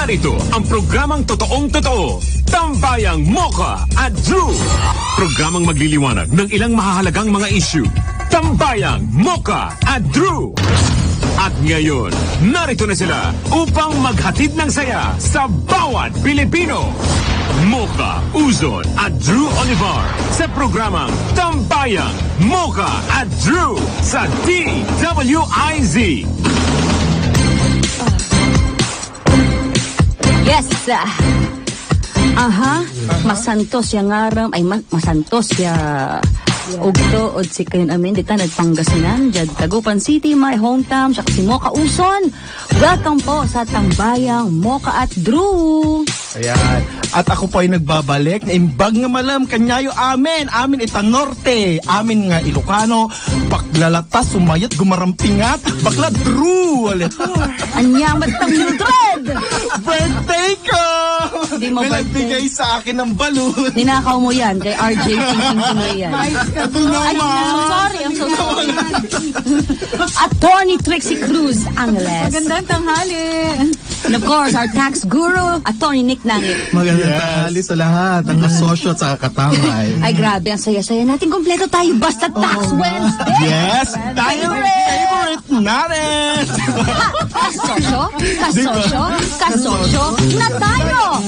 narito ang programang totoong-totoo, Tambayang Mocha at Drew. Programang magliliwanag ng ilang mahahalagang mga issue. Tambayang Mocha at Drew. At ngayon, narito na sila upang maghatid ng saya sa bawat Pilipino. Mocha Uzon at Drew Olivar sa programang Tambayang Mocha at Drew sa DWIZ. Yes. Masantos yang ngaram ay masantos ya ugto od si kayon amin dita nagpangasinan jad Tagupan City, my hometown, siya si Mocha Uzon. Welcome po sa Tambayang Mocha at Drew. Ayan. At ako po ay nagbabalik na imbag nga malam kanyayo amin ita norte, amin nga Ilocano, paglalatas, sumayat, gumarampingat, bakla Drew. Anyang matang Mildred. Birthday ko! Di mo may nagbigay sa akin ng balloon. Ninakaw mo yan kay RJ Thinking Pinoy yan. Ito naman. I'm so sorry. Attorney Trixie Cruz Angeles. Magandang tanghali. And of course, our tax guru, Attorney Nick Nangit. Magandang tanghali sa lahat, ang kasosyo at sa katamay. Ay grabe, ang saya-saya natin. Kompleto tayo basta Tax Wednesday. Yes! Tayo favorite natin! Kasosyo na tayo!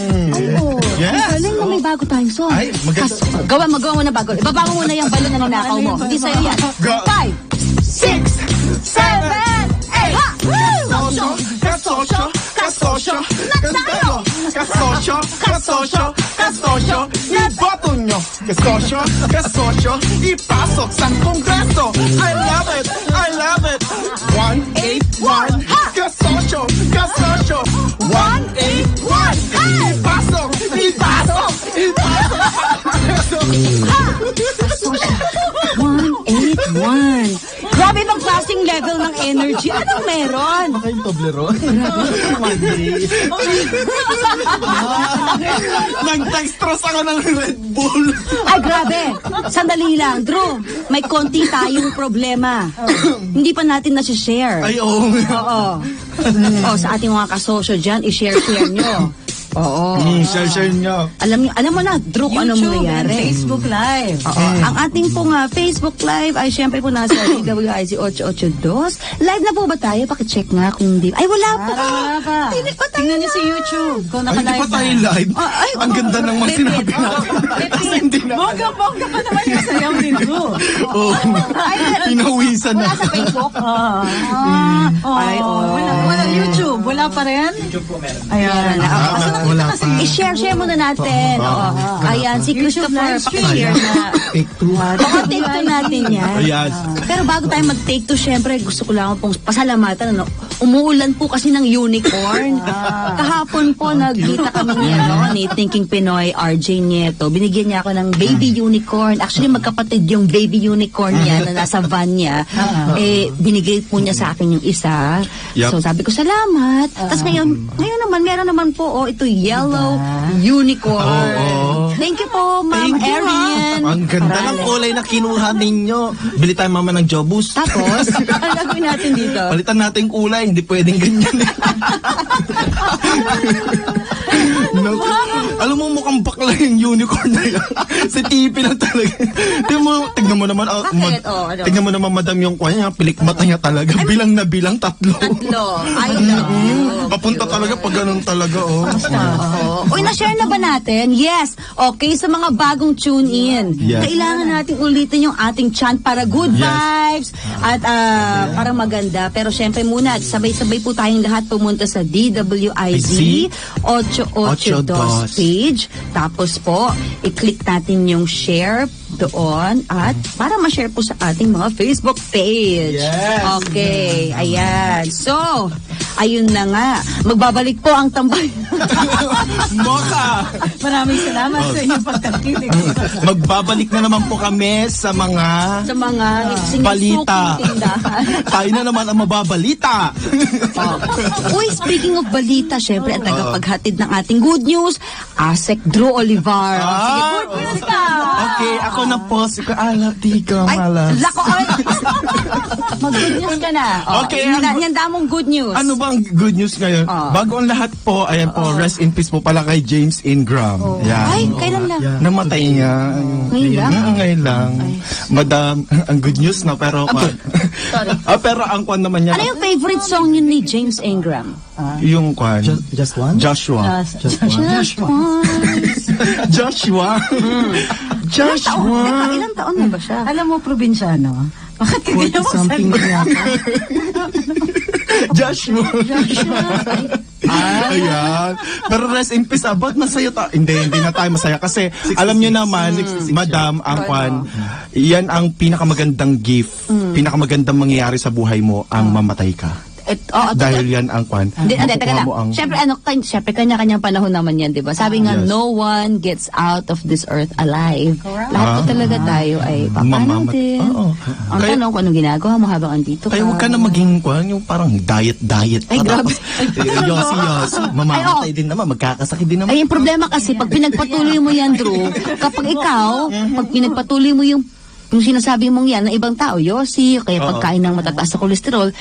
Yes! Galing na may bago tayong song. Ay, maganda. Gawa mo na bago. Ibaba mo muna yung balon na ninakaw mo. Hindi sa'yo yan. Go. 5, 6, 7, 8, ha! Kasosyo na tayo! Kasosyo, iboto nyo! Kasosyo, ipasok sa Kongreso! I love it! 181! Kasosyo! 181! Ipasok! 181. Grabe bang klaseng level ng energy? Anong meron? Kayong Toblerone? Nag-stress ako ng Red Bull. Ay, grabe. Sandali lang. Drew, may konti tayong problema. Hindi pa natin nasi-share. Ay, oo. Oo. Sa ating mga kasosyo dyan, i-share nyo. Oo. Share nyo. Alam mo na, Drew, kung anong YouTube and mangyayari. Facebook Live. Oo. Ang ating pong Facebook Live ay syempre po nasa DWIZ 882. Live na po ba tayo? Pakicheck nga kung hindi. Ay, wala pa. Wala pa. Hindi pa tayo Tingnan niyo si YouTube. Kung Ay, hindi naka-live pa tayo na. live. Ay, Ang ganda ng mga sinabi natin. Kasi hindi na. Bongga pa naman yung sayaw ni Drew. Oo. Pinawisan na. Wala sa Facebook? Ay, wala YouTube. Wala pa rin? YouTube po meron. Ayan. Wala pa. I-share muna natin. Oo. Ayan, si Christopher, pakishare na. Take two. Take two natin yan. Ayan. Pero bago tayo mag-take two, syempre gusto ko lang pong pasalamatan. Umuulan po kasi ng unicorn. Kahapon po nagkita kami ni Thinking Pinoy, RJ Nieto. Binigyan niya ako ng baby unicorn. Actually, magkapatid yung baby unicorn niya na nasa van niya. Binigay po niya sa akin yung isa. Yep. So sabi ko, salamat. Tapos ngayon naman, meron naman po, ito yellow unicorn. Thank you po, Ma'am Erin. Ang ganda ng kulay na kinuha ninyo. Bili tayo mama ng Jobus. Tapos, ano gagawin natin dito? Palitan natin kulay, hindi pwedeng ganyan. No. Alam mo, mukhang bakla yung unicorn na yan. Si Tipi lang talaga. Tignan mo naman, Bakit? Ano? tignan mo naman, madam, yung kanya, pilik mata niya talaga. Bilang na bilang, tatlo. Ay, no. Papunta talaga pag ganun talaga, Uy, na-share na ba natin? Yes. Okay, sa mga bagong tune-in. Yes. Kailangan natin ulitin yung ating chant para good Yes. vibes at para maganda. Pero syempre muna, sabay-sabay po tayong lahat pumunta sa DWIZ 882 page. Tapos po, i-click natin yung share doon at para ma-share po sa ating mga Facebook page. Yes. Okay, ayan. So, ayun na nga. Magbabalik po ang tambay. Mocha! Maraming salamat sa inyong pagkakilig. Magbabalik na naman po kami sa mga sa mga balita. sinusuking tindahan. Tayo na naman ang mababalita. Uy, speaking of balita, syempre ang tagapaghatid ng ating good news, Asek Drew Olivar. Sige, good news ka! Okay, ako na po. Si Alati ka, malas. Lako, mag-good news ka na. Okay, Yan damong good news. Ano bang good news ngayon? Bago ang lahat po, ayan po, rest in peace po pala kay James Ingram. Yan. Ay, kailan lang? Namatay niya. Ngayon lang? Ngayon lang. Madam, ang good news na, pero... Sorry. pero ang kwan naman niya, Ano yung favorite song yun ni James Ingram? yung kwan, Just one? Joshua. Just one. Joshua. Joshua. Ilang taon na ba siya? Alam mo, probinsyano. Bakit hindi mo Something yata. Joshua. Ayan. Pero rest in peace, ba't masaya Hindi na tayo masaya. Kasi, alam nyo naman, madam, ang kwan, yan ang pinakamagandang gift, pinakamagandang mangyayari sa buhay mo, ang mamatay ka. Dahil yan ang kwan. Teka Makukuha lang. mo ang... Siyempre, kanya-kanyang panahon naman yan, di ba? Sabi nga, Yes. no one gets out of this earth alive. Correct. Lahat po talaga tayo ay papano din. Oo. Ang tanong kung anong ginagawa mo habang andito ka. Kaya huwag ka na maging kwan, yung parang diet. Ay, grabe. Yosi. Mamamatay din naman, magkakasakit din naman. Ay, yung problema kasi, pag pinagpatuloy mo yan, Drew, kapag ikaw, pag pinagpatuloy mo yung sinasabi mong yan na ibang tao, Yossi, kaya pagkain ng matataas sa kolesterol,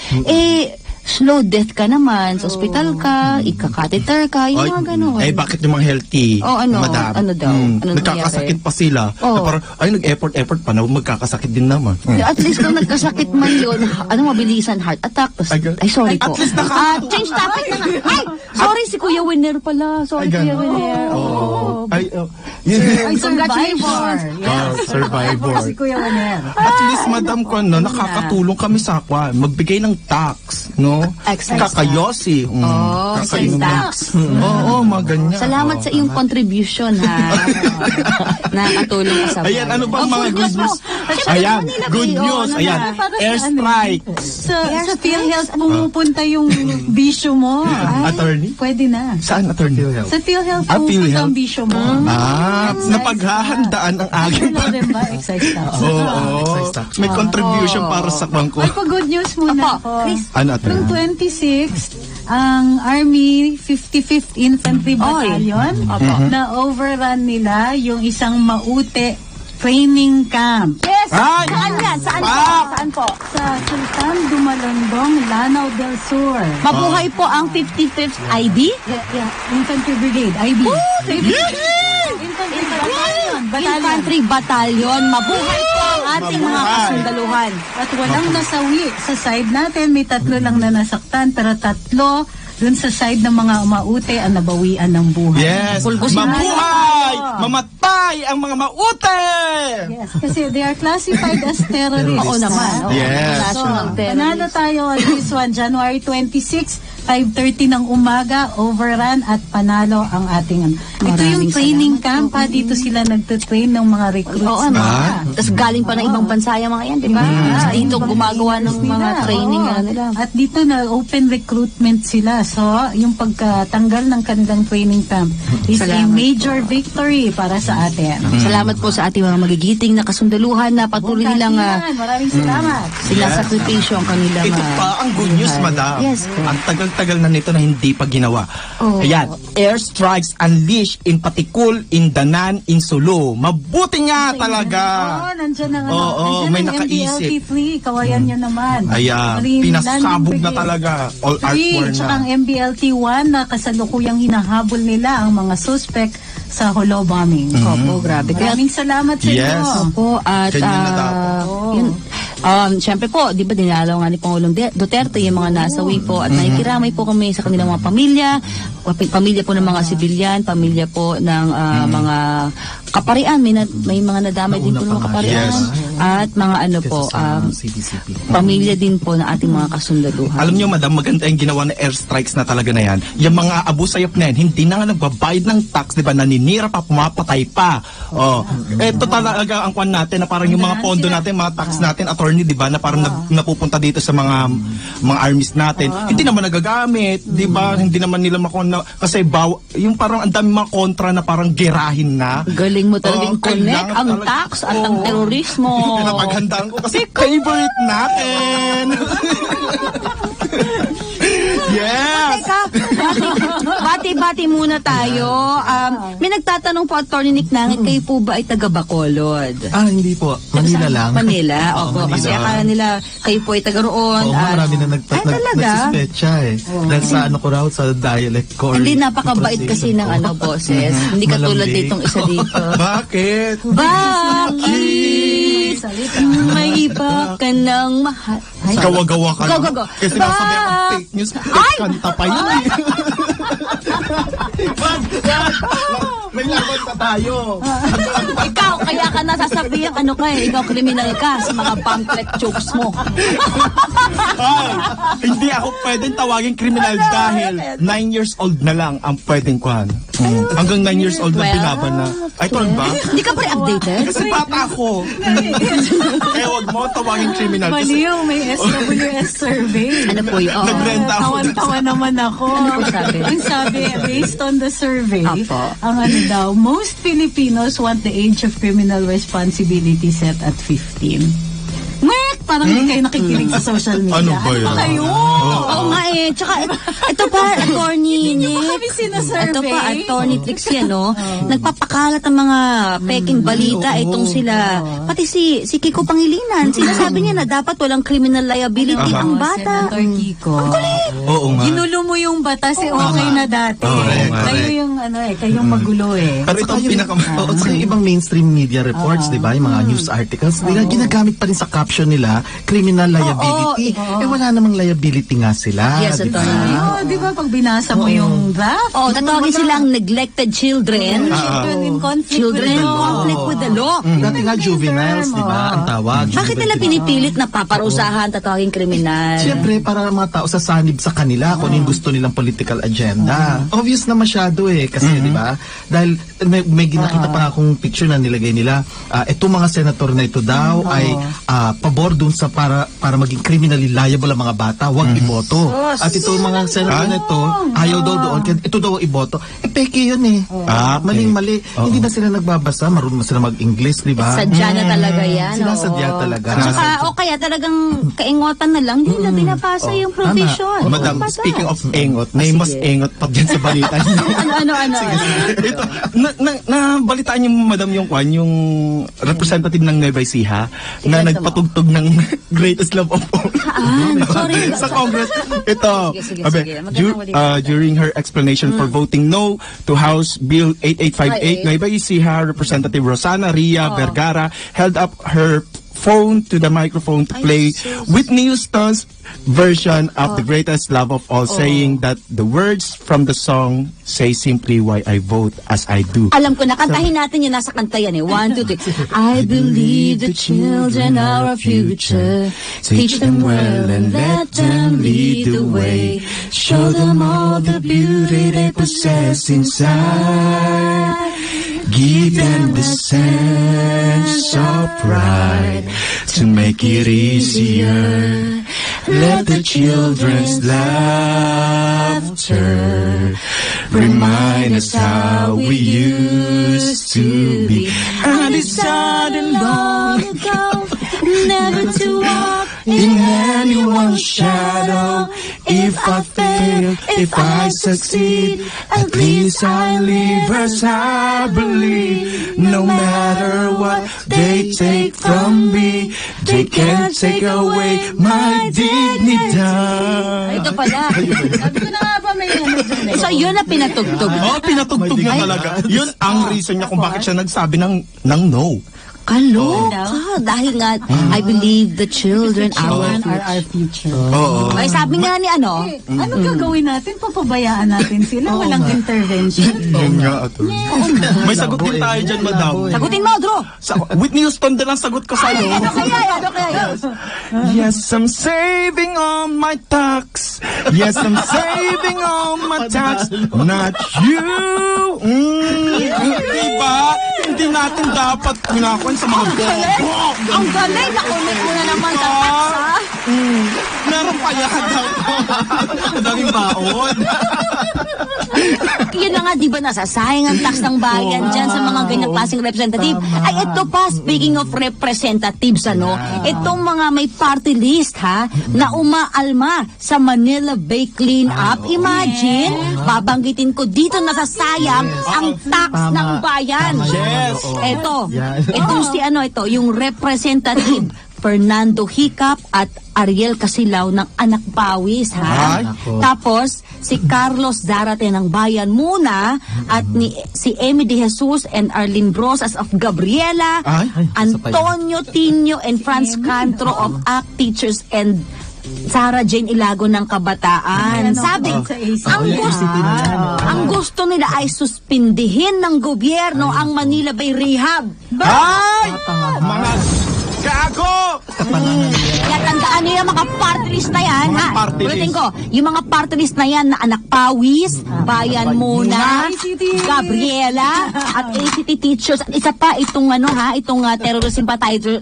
slow death ka naman, sa ospital ka, ika-catheter ka, yung mga ganun. Bakit yung mga healthy? Madam? Ano daw? Ano nagkakasakit pa sila. Oo. Na parang, nag-effort pa na magkakasakit din naman. At least kung nagkasakit man yun, mabilisan heart attack. Sorry po. At least Change topic na nga. Ay, sorry si Kuya Winner pala. Sorry Kuya Winner. survivor. Survivor. Si Kuya Wanel. At least, madam ko, nakakatulong kami sa kwan. Magbigay ng tax, no? Excise Kakayosi. excise tax. Oo, mga ganyan. Salamat sa iyong contribution, ha? Nakatulong ka sa bahay. Ayan, ano ba mga good news? Siyempre, Ayan, Manila good Bay, news. ano Ayan, na. airstrikes. Sa PhilHealth pumupunta yung bisyo mo. Attorney? Pwede na. Saan attorney? Sa PhilHealth Ah, pumupunta PhilHealth. ang bisyo mo. Napaghahandaan ang aking Ano rin ba? Excise tax. Oo. May contribution para sa bangko. May pa-good news muna Opo, ako. Chris. Ano Noong attorney? 26th, ang Army 55th Infantry Battalion na overrun nila yung isang Maute training camp Yes! Ay! Saan yan? Saan po? Pak! Saan po? sa Sultan Dumalondong, Lanao del Sur. Mabuhay po ang 55th ID? Infantry Brigade, IB. Infantry Battalion. Mabuhay po ang ating mga Mabuhay. kasundaluhan. At walang nasawi. Sa side natin, may 3 lang na nasaktan, pero 3 dun sa side ng mga Maute ang nabawian ng buhay. Yes! Pulbusin Mabuhay! Mamatay ang mga maute! Yes, kasi they are classified as terrorists. Oo naman. Oo. Yes. National Panalo terrorist. tayo on this one, January 26, 5:30 ng umaga, overrun at panalo ang ating ito yung Maraming training salamat camp ha, dito sila nagtutrain ng mga recruits. Oo, ano. Tapos galing pa ng ibang bansa yung mga yan, di ba? Dito gumagawa ng mga training Oo. na nila. At dito na open recruitment sila. So, yung pagkatanggal ng kanilang training camp is a Salamat major victory para sa atin. Salamat po sa ating mga magigiting na kasundaluhan na patuloy nilang Maraming salamat. sinasakripisyo ang kanilang Ito pa ang good news, buhay. madam. Yes po. Ang tagal-tagal na nito na hindi pa ginawa. Oh. Ayan, airstrikes unleashed in Patikul, Indanan, in Sulu. Mabuti nga talaga. Oo, nandiyan ang Oo, may nakaisip. MBLT3, kawayan nyo naman. Ayan, Marine pinasabog Landing na Brigade. talaga. All art 3, war tsaka na. ang MBLT1 na kasalukuyang hinahabol nila ang mga suspect sa Holo bombing. Opo, grabe. Kaya Maraming salamat sa Yes. inyo. po at Ganyan na dapat. yun, syempre po, di ba dinalaw nga ni Pangulong Duterte yung mga nasawi po at nakikiramay po kami sa kanilang mga pamilya, pamilya po ng mga sibilyan, pamilya po ng mga kaparian, may mga nadamay din po ng mga kaparian Yes. at mga ano po, pamilya din po ng ating mga kasundaluhan. Alam nyo, madam, maganda yung ginawa na airstrikes na talaga na yan. Yung mga abusayop na yan, hindi na nga nagbabayad ng tax, di ba? Naninira pa, pumapatay pa. Oh. Ito talaga ang kwan natin na parang yung mga pondo natin, mga tax natin, attorney, di ba? Na parang napupunta dito sa mga armies natin. Hindi naman nagagamit, di ba? Hindi naman nila makona kasi yung parang ang dami mga kontra na parang gerahin na. Galing mo talaga Oo, i-connect kailangan ang talaga. tax at ang Oo. terorismo. Pinapaghandaan ko kasi favorite natin. Yes! Teka, bati-bati muna tayo. May nagtatanong po, Atty. Nick Nangit, kayo po ba ay taga Bacolod? Hindi po. Manila lang. Manila? Opo, Oo, kasi Manila. akala nila kayo po ay taga roon. Oo, marami na Ay, talaga? nagsuspecha eh. Dahil sa ano ko raw, sa dialect ko. or Hindi, napakabait kasi ng pronunciation ko. boses. Hindi katulad Malambing. ditong isa dito. Bakit? Bakit may iba ka ng mahal? Ay, Gawa-gawa ka Go, lang. go, go. Kasi sinasabi ang fake news. Ay! Kanta pa yun eh. May laban pa tayo. Ikaw, kaya ka nasasabihan, ano ka eh, ikaw kriminal ka sa mga pamphlet jokes mo. Ay, hindi ako pwedeng tawagin kriminal dahil 9 years old na lang ang pwedeng kuhan. Hanggang 9 years old na binaban na. Ay, tol ba? Hindi ka pre-updated? Kasi bata ako. Kaya wag mo tawagin kriminal. Kasi Mali yung may SWS survey. Ano po yun? Oo. Nagrenta ako. Tawan-tawa naman ako. Ano po sabi? Ang sabi, based on the survey, Apo. ang ano daw, most Filipinos want the age of criminal responsibility set at 15. Mek! Parang hindi kayo nakikinig sa social media. Ano ba yan? kayo? Oo nga eh. Tsaka, ito pa, attorney Hindi Nick. mo kami sinasurvey. Ito pa, attorney Trixie, ano? Nagpapakalat ang mga peking balita. Itong sila, pati si Kiko Pangilinan. Sinasabi niya na dapat walang criminal liability ang bata. Senator Kiko. oo nga. Ginulo mo yung batas eh, okay na dati. Correct, Kayo correct. yung ano eh, kayong magulo eh. Pero ito ang Oo, at saka yung ibang mainstream media reports, di ba? Yung mga news articles, ginagamit pa rin sa caption nila, criminal liability. Wala namang liability nga sila. Yes, di ba? attorney. Oh, di ba pag binasa mo yung draft? Oh, tatawagin silang neglected children. Children in conflict Children with in the law. conflict with the law. Dati nga juveniles, di ba? Ang tawag. Bakit nila pinipilit na paparusahan tatawagin kriminal? Siyempre, para mga tao sasanib sa kanila kung ano yung gusto nilang political agenda. Obvious na masyado eh. Kasi, di ba? Dahil may ginakita pa akong picture na nilagay nila. Itong mga senator na ito daw ay pabor dun sa para maging criminally liable ang mga bata, huwag iboto. At itong mga senator na ito, ayaw daw doon, kaya ito daw iboto. Peke yun eh. Okay. Maling-mali. Hindi na sila nagbabasa, marunong na sila mag-English, di ba? Sadya na talaga yan. Sinasadya oo. talaga. Tsaka, o kaya talagang kaingotan na lang, hindi na pinapasa yung provision. Madam, Bata. speaking of engot, may mas sige. engot pa dyan sa balita niyo. Ano? Ito, nabalitaan niyo, madam, yung representative ng Nueva Ecija na nagpatugtog ng Greatest Love of All. Sorry. Sa Congress. Ito, Sige. abe, Magandang balita. during her explanation for voting no to House Bill 8858, Nueva Ecija Representative Rosana Ria Vergara held up her phone to the microphone to play Whitney Houston's version of The Greatest Love of All, saying that the words from the song say simply why I vote as I do. Alam ko na, kantahin natin yun, nasa kanta yan eh. 1, 2, 3. I believe the children are our future. Teach them well and let them lead the way. Show them all the beauty they possess inside. Give them the sense of pride to make it easier. Let the children's laughter remind us how we used to be. I decided long ago never to walk in anyone's shadow. If I fail, if I succeed, at least I live as I believe. No matter what they take from me, they can't take away my dignity. Ito pala. Sabi ko na nga ba may ano dyan eh. So, yun na pinatugtog. Oh, pinatugtog niya talaga. Yun ang reason niya kung bakit siya nagsabi ng no. Kaloka. Dahil nga, I believe the children Children are are our future. Oo. Ay, sabi nga ni ano, Anong gagawin natin? Papabayaan natin sila. Walang intervention. Yun nga, ato. May sagot din tayo dyan, madam. sagutin mo, Drew. Whitney Houston din ang sagot ko sa'yo. Ano kaya? Yes, I'm saving on my tax. Yes, I'm saving on my tax. Not you. Diba? Hindi natin dapat pinakon sa mga bobo. Ang galing, nakulit mo na naman sa tax, ha? Meron pa yan daw. Ang daming baon. Yun na nga, di ba nasasayang ang tax ng bayan dyan sa mga ganyang klaseng representative? Ay, ito pa, speaking of representatives, itong mga may party list, na umaalma sa Manila Bay Cleanup. Imagine, babanggitin ko dito nasasayang ang tax ng bayan. Yes. Ito, Yan. itong yung representative Fernando Hicap at Ariel Casilaw ng Anak Pawis, Ay, nako. Tapos, si Carlos Zarate ng Bayan muna at si Amy De Jesus and Arlene Brosas of Gabriela, Ay, Antonio Tino and Franz Cantro of ACT Teachers and Sarah Jane Ilago ng Kabataan. Sabi, ang gusto nila ay suspindihin ng gobyerno ang Manila Bay Rehab. Ay! Mga gago! Kaya tandaan niyo yung mga party list na yan, Mga ha? party Ulitin list. ko, yung mga party list na yan na Anak Pawis, Bayan Muna, Gabriela, at ACT Teachers. At isa pa, itong terrorist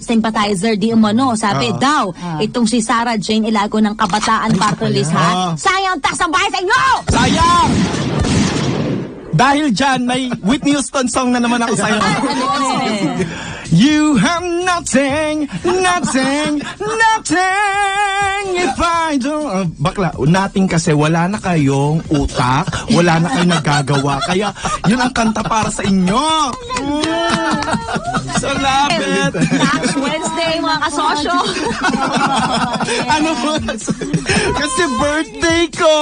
sympathizer, di umano, sabi daw, itong si Sarah Jane Ilago ng Kabataan party list, ha? Sayang ang tax ng bayan sa inyo! Sayang! Dahil dyan, may Whitney Houston song na naman ako sa'yo. You have nothing, nothing, nothing if I don't... bakla, nothing kasi wala na kayong utak, wala na kayong nagagawa. Kaya yun ang kanta para sa inyo. Salamat. Tax Wednesday, mga kasosyo! Ano po? Kasi birthday ko.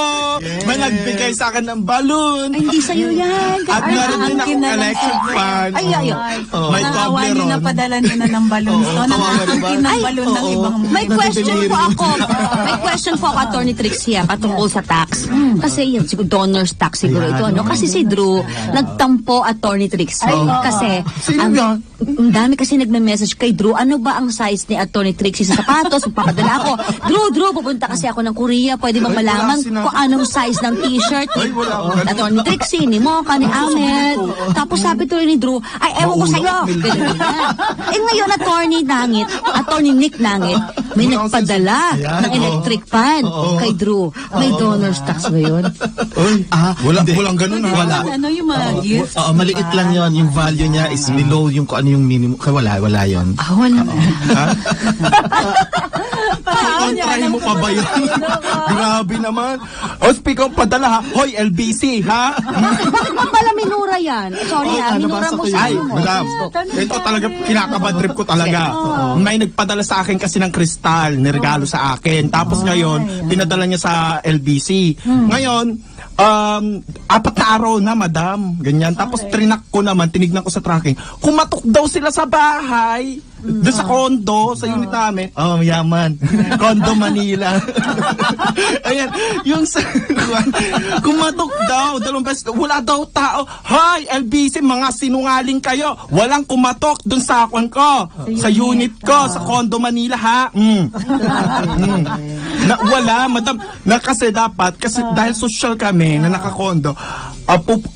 May nagbigay sa akin ng balloon. Ay, hindi sa'yo yan. At meron din akong collection fan. Ay. May Toblerone. Napadala nyo na ng balloons to. Nakakangkin ng balloon ng ibang... May question po ako. May question po ako, Attorney Trixie, patungkol sa tax. Kasi yun, siguro donor's tax siguro ito, Kasi si Drew, nagtampo, Attorney Trixie. Kasi, Sino yan? ang dami kasi nagme-message kay Drew, ano ba ang size ni Attorney Trixie sa sapatos? Magpapadala ako. Drew, pupunta kasi ako ng Korea. Pwede ba malaman kung anong size ng t-shirt ni Attorney Trixie, ni Mocha, ni Ahmed. Tapos sabi tuloy ni Drew, ay, ewan ko sa'yo. Ngayon, Attorney Nick Nangit, may nagpadala ng electric fan kay Drew. May donor's tax ba yun? Walang ganun. Wala. Ano yung mga gifts? Oo, maliit lang yon. Yung value niya is below yung kung ano yung minimum. Kaya wala yon. Wala. Kontrahin mo pa ba yun? Grabe naman. Speak of padala, ha? Hoy, LBC, ha? Bakit ba pala minura yan? Sorry minura mo sa Ay, madam. Ito talaga, kinakabad trip ko talaga. May nagpadala sa akin kasi ng kristal, niregalo sa akin. Tapos ngayon, pinadala niya sa LBC. Ngayon, 4 na araw na, madam. Ganyan. Tapos trinak ko naman, tinignan ko sa tracking. Kumatok daw sila sa bahay. Doon sa condo, sa unit namin. Oh, yaman. Condo Manila. Ayan. Yung kumatok daw. 2 beses. Wala daw tao. Hi, LBC, mga sinungaling kayo. Walang kumatok doon sa akon ko. Sa unit ko, sa condo Manila, ha? Wala, madam. Kasi dapat, dahil social kami na nakakondo,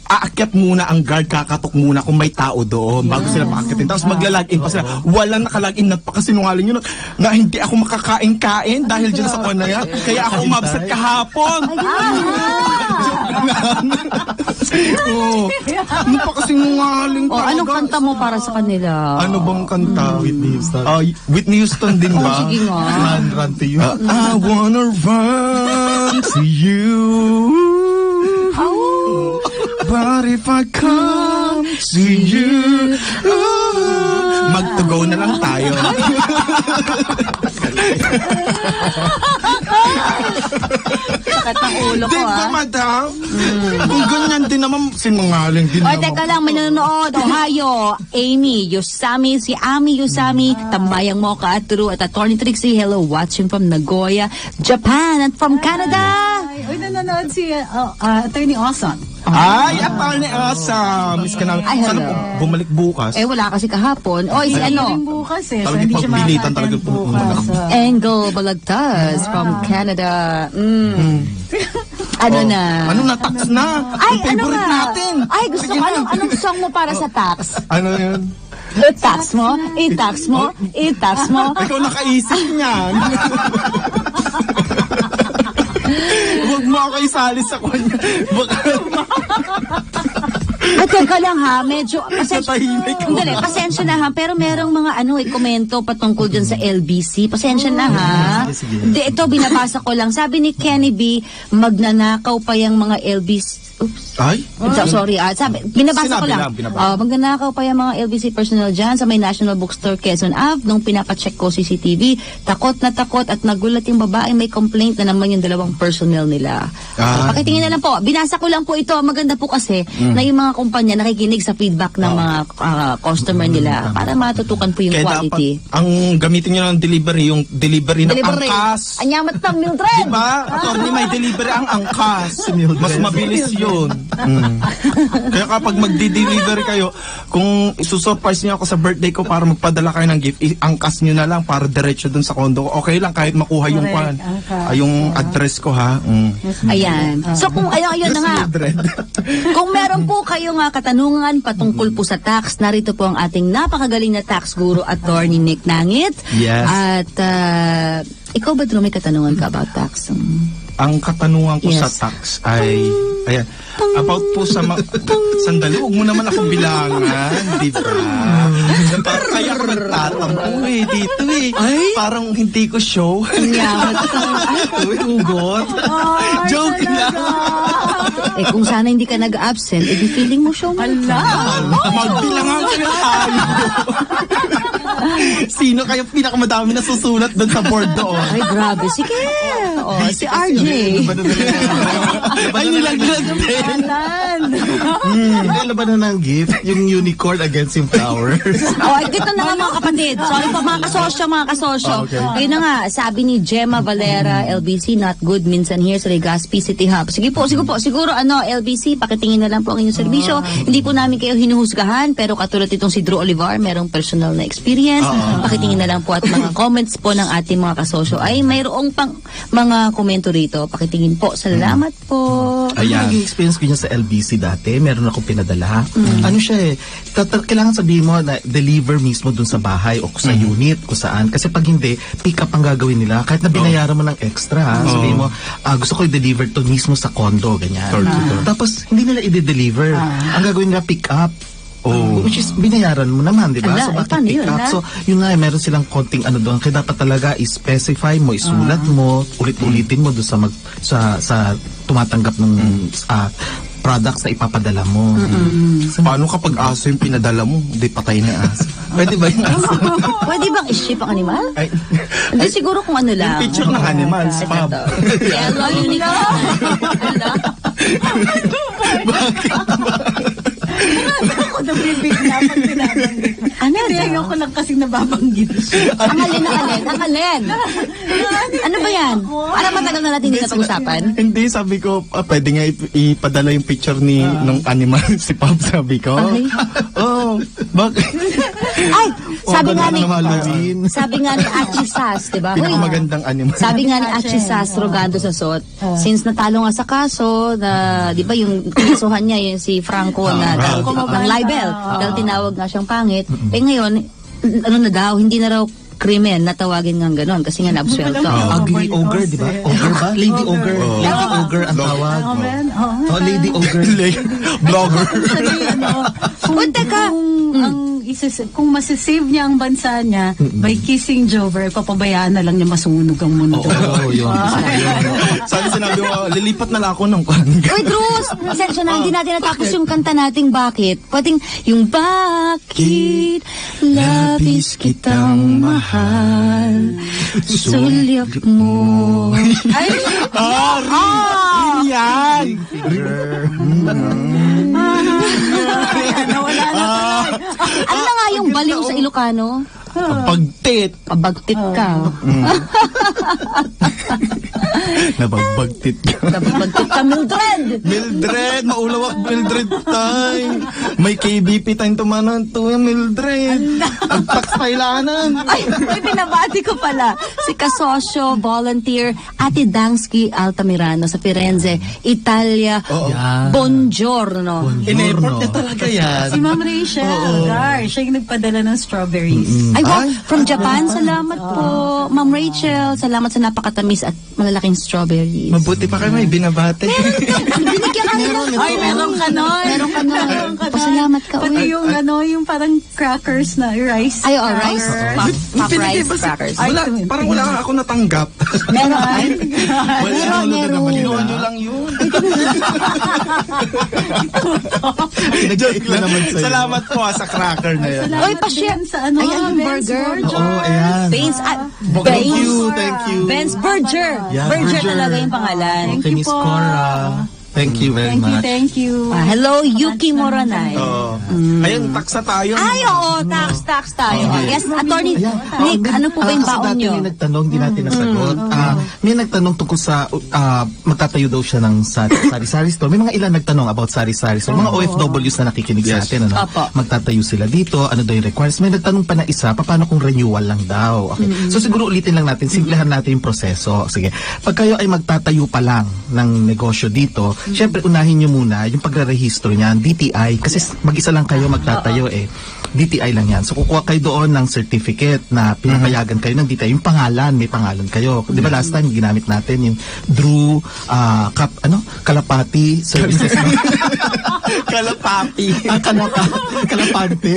aakyat muna ang guard, kakatok muna kung may tao doon bago sila paakyatin. Tapos magla-login pa sila. Walang nakalagin, napakasinungaling yun na hindi ako makakain-kain dahil dyan sa kwan na yan. Kaya ako umabsent kahapon. Napakasinungaling talaga. Anong kanta mo para sa kanila? Ano bang kanta? Whitney Houston. Whitney Houston din ba? Sige nga. Run to you. I wanna run to you. But if I come to you, mag-to-go na lang tayo. Sakit ng ulo ko, Di ba, madam? Kung ganyan din naman, sinungaling din naman. Teka lang, may nanonood. Ohio, Amy Yusami, si Ami Yusami, Tambayang Mocha at Drew at Attorney Trixie. Hello, watching from Nagoya, Japan, and from Canada. Uy, nanonood si Attorney Awesome. Ay, Attorney Awesome. Miss ka namin. Ay, Sana hello. po bumalik bukas. Wala kasi kahapon. Si Rin bukas so Talagang hindi siya pagpilitan makaka-attend talaga bukas. Engel Balagtas from Canada. Ano na? Ano na, tax na? Ay, Yung favorite nga? natin. Ay, gusto ko. Anong song mo para sa tax? Ano yun? I-tax mo? I-tax mo? I-tax mo? Ikaw nakaisip niyan. Huwag mo ako isali sa kanya. Baka... Ay, teka lang ha, medyo, Natahimik ako. Hindi, pasensya na ha, pero merong mga komento patungkol dyan sa LBC. Pasensya na ha. sige, sige. Hindi, ito, binabasa ko lang. Sabi ni Kenny B, magnanakaw pa yung mga LBC. Oops. Ay? Sorry, sabi, binabasa ko Sinabi lang. lang, binabasa. Magnanakaw pa yung mga LBC personnel dyan sa may National Bookstore Quezon Ave nung pinapacheck ko CCTV. Takot at nagulat yung babae may complaint na naman yung dalawang personnel nila. Pakitingin na lang po. Binasa ko lang po ito. Maganda po kasi na yung mga kumpanya nakikinig sa feedback ng mga customer nila para matutukan po yung Kaya quality. dapat, ang gamitin nyo ng delivery, yung delivery ng angkas. Anyamat ng Mildred! Diba? Attorney, may delivery ang angkas. Mas mabilis yun. Kaya kapag magdi-deliver kayo, kung isusurprise niyo ako sa birthday ko para magpadala kayo ng gift, angkas nyo na lang para diretso dun sa condo ko. Okay lang kahit makuha yung Correct, angkas. yung address ko ha. Ayan. So kung ayun na nga. Kung meron po kayong katanungan patungkol po sa tax, narito po ang ating napakagaling na tax guru, Attorney Nick Nangit. Yes. At ikaw ba, Drew, may katanungan ka about tax? Ang katanungan ko Yes. sa tax ay, ayan, about po sa sandali, huwag mo naman ako bilangan, di ba? Parang kaya ako nagtatampo dito Parang hindi ko show. Hugot. Joke lang. Kung sana hindi ka nag-absent, di feeling mo show mo. Magbilangan kayo tayo. Sino kayo pinakamadami na susulat doon sa board doon? Ay, grabe. Sige. Si RJ. Ay, nilaglag din. Labanan ng gift, yung unicorn against yung flowers. Dito na nga mga kapatid. Sorry po mga kasosyo. Kayo na nga, sabi ni Gemma Valera, LBC, not good minsan here sa Legazpi City Hub. Sige po. Siguro LBC, pakitingin na lang po ang inyong serbisyo. Hindi po namin kayo hinuhusgahan, pero katulad itong si Drew Olivar, merong personal na experience. Pakitingin na lang po at mga comments po ng ating mga kasosyo ay mayroong pang mga komento rito. Pakitingin po. Salamat po. Ayan. Naging experience ko niya sa LBC dati, meron akong pinadala. Ano siya kailangan sabihin mo na deliver mismo dun sa bahay o sa unit, kung saan. Kasi pag hindi, pick up ang gagawin nila. Kahit na binayaran mo ng extra, sabihin mo, gusto ko i-deliver to mismo sa condo, ganyan. Tapos, hindi nila i-deliver. Ang gagawin nila, pick up. Which is, binayaran mo naman, di ba? Ala, So, bakit paano pick yun, up? ha? So, yun nga, meron silang konting doon. Kaya dapat talaga i-specify mo, isulat mo, ulit-ulitin mo doon sa tumatanggap ng products na ipapadala mo. Paano kapag aso yung pinadala mo? Di patay na aso. Pwede ba yung aso? Pwede bang i-ship ang animal? Ay, Hindi, siguro kung ano lang. yung picture ng animal, spam. Hello, unicorn. Ako nabibigla pag binabanggit. Ano Hindi, daw? ayoko lang kasing nababanggit. Ang alin. Ano ba yan? Para matagal na natin hindi napag-usapan. Hindi, sabi ko, pwede nga ipadala yung picture ng animal si Pop, sabi ko. Ay. Bakit? Ay, sabi nga ni Halloween. sabi nga ni Achi Sas, 'di ba? Hoy, Pinakamagandang animal. sabi nga ni Achi Sas Rogando sa SOT, since natalo nga sa kaso na 'di ba yung kinasuhan niya yung si Franco na ng libel, dahil tinawag nga siyang pangit. Ngayon, ano na daw, hindi na raw krimen natawagin nga gano'n kasi nga na-absuelto. Ugly ogre, di ba? Ogre ba? Lady ogre. Lady ogre ang tawag. Lady ogre. Blogger. Uy, teka! Kung masisave niya ang bansa niya by kissing Jover, papabayaan na lang niya masunog ang mundo. Yun. Sabi sinabi mo, lilipat na lang ako ng kwan. Uy, Drews! Pasensya na, hindi natin natapos yung kanta nating bakit. Pwedeng yung bakit labis kitang mahal, sulyap mo. Ay! Yan! Ano na nga yung baliw sa Ilocano? Pagtit. Pabagtit ka. Nabagbagtit ka. Pabagtit ka, Mildred! Mildred, maulawak Mildred time. May KBP time tumanan to yung Mildred. Ang tax kailanan. Ay, binabati ko pala. Si kasosyo, volunteer, Ate Dangsky Altamirano sa Firenze, Italia. Buongiorno. In-effort niya talaga yan. Si Ma'am Rachel Gar, siya yung nagpadala ng strawberries. Ay, po, from Japan, salamat po. Ma'am Rachel, salamat sa napakatamis at malalaking strawberries. Mabuti pa kayo may binabate. Binigyan ka nila. Ay, meron ka nun. Meron ka nun. Pasalamat ka Pati ulit. yung yung parang crackers na rice. Ay, rice. Pop Binigay rice ba si- crackers. Wala, parang wala ako natanggap. Meron. Meron. Meron. Nyo lang yun. Pinag-joke lang naman sa'yo. Salamat po sa cracker na yan. Oy, pa-share. Sa ano, Ayan yung Ben's burger. Oo, ayan. Ben's Thank you, thank you. Ben's Burger. Yeah, Burger Burger. talaga yung pangalan. Okay, Miss Cora. Thank you very much. Thank you. Hello, Yuki Moranay. Oo. Ayun, taksa tayo. Ay, oo, tax tayo. Yes, Attorney Nick, ano po ba yung Kasi baon dati nyo? may nagtanong, di natin nasagot. May nagtanong tungkol sa magtatayo daw siya ng sari-sari store. May mga ilan nagtanong about sari-sari store. Mga OFWs na nakikinig sa atin. Ano? Opo. Magtatayo sila dito. Ano daw yung requirements? May nagtanong pa na isa, paano kung renewal lang daw? Okay. So siguro ulitin lang natin, simplihan natin yung proseso. Sige. Pag kayo ay magtatayo pa lang ng negosyo dito, syempre unahin nyo muna yung pagre-rehistro niyan, DTI. Kasi mag-isa lang kayo magtatayo DTI lang yan. So kukuha kayo doon ng certificate na pinapayagan kayo ng DTI. Yung pangalan, may pangalan kayo. Di ba last time ginamit natin yung Drew Kalapati Services. Kalapapi. Kalapante.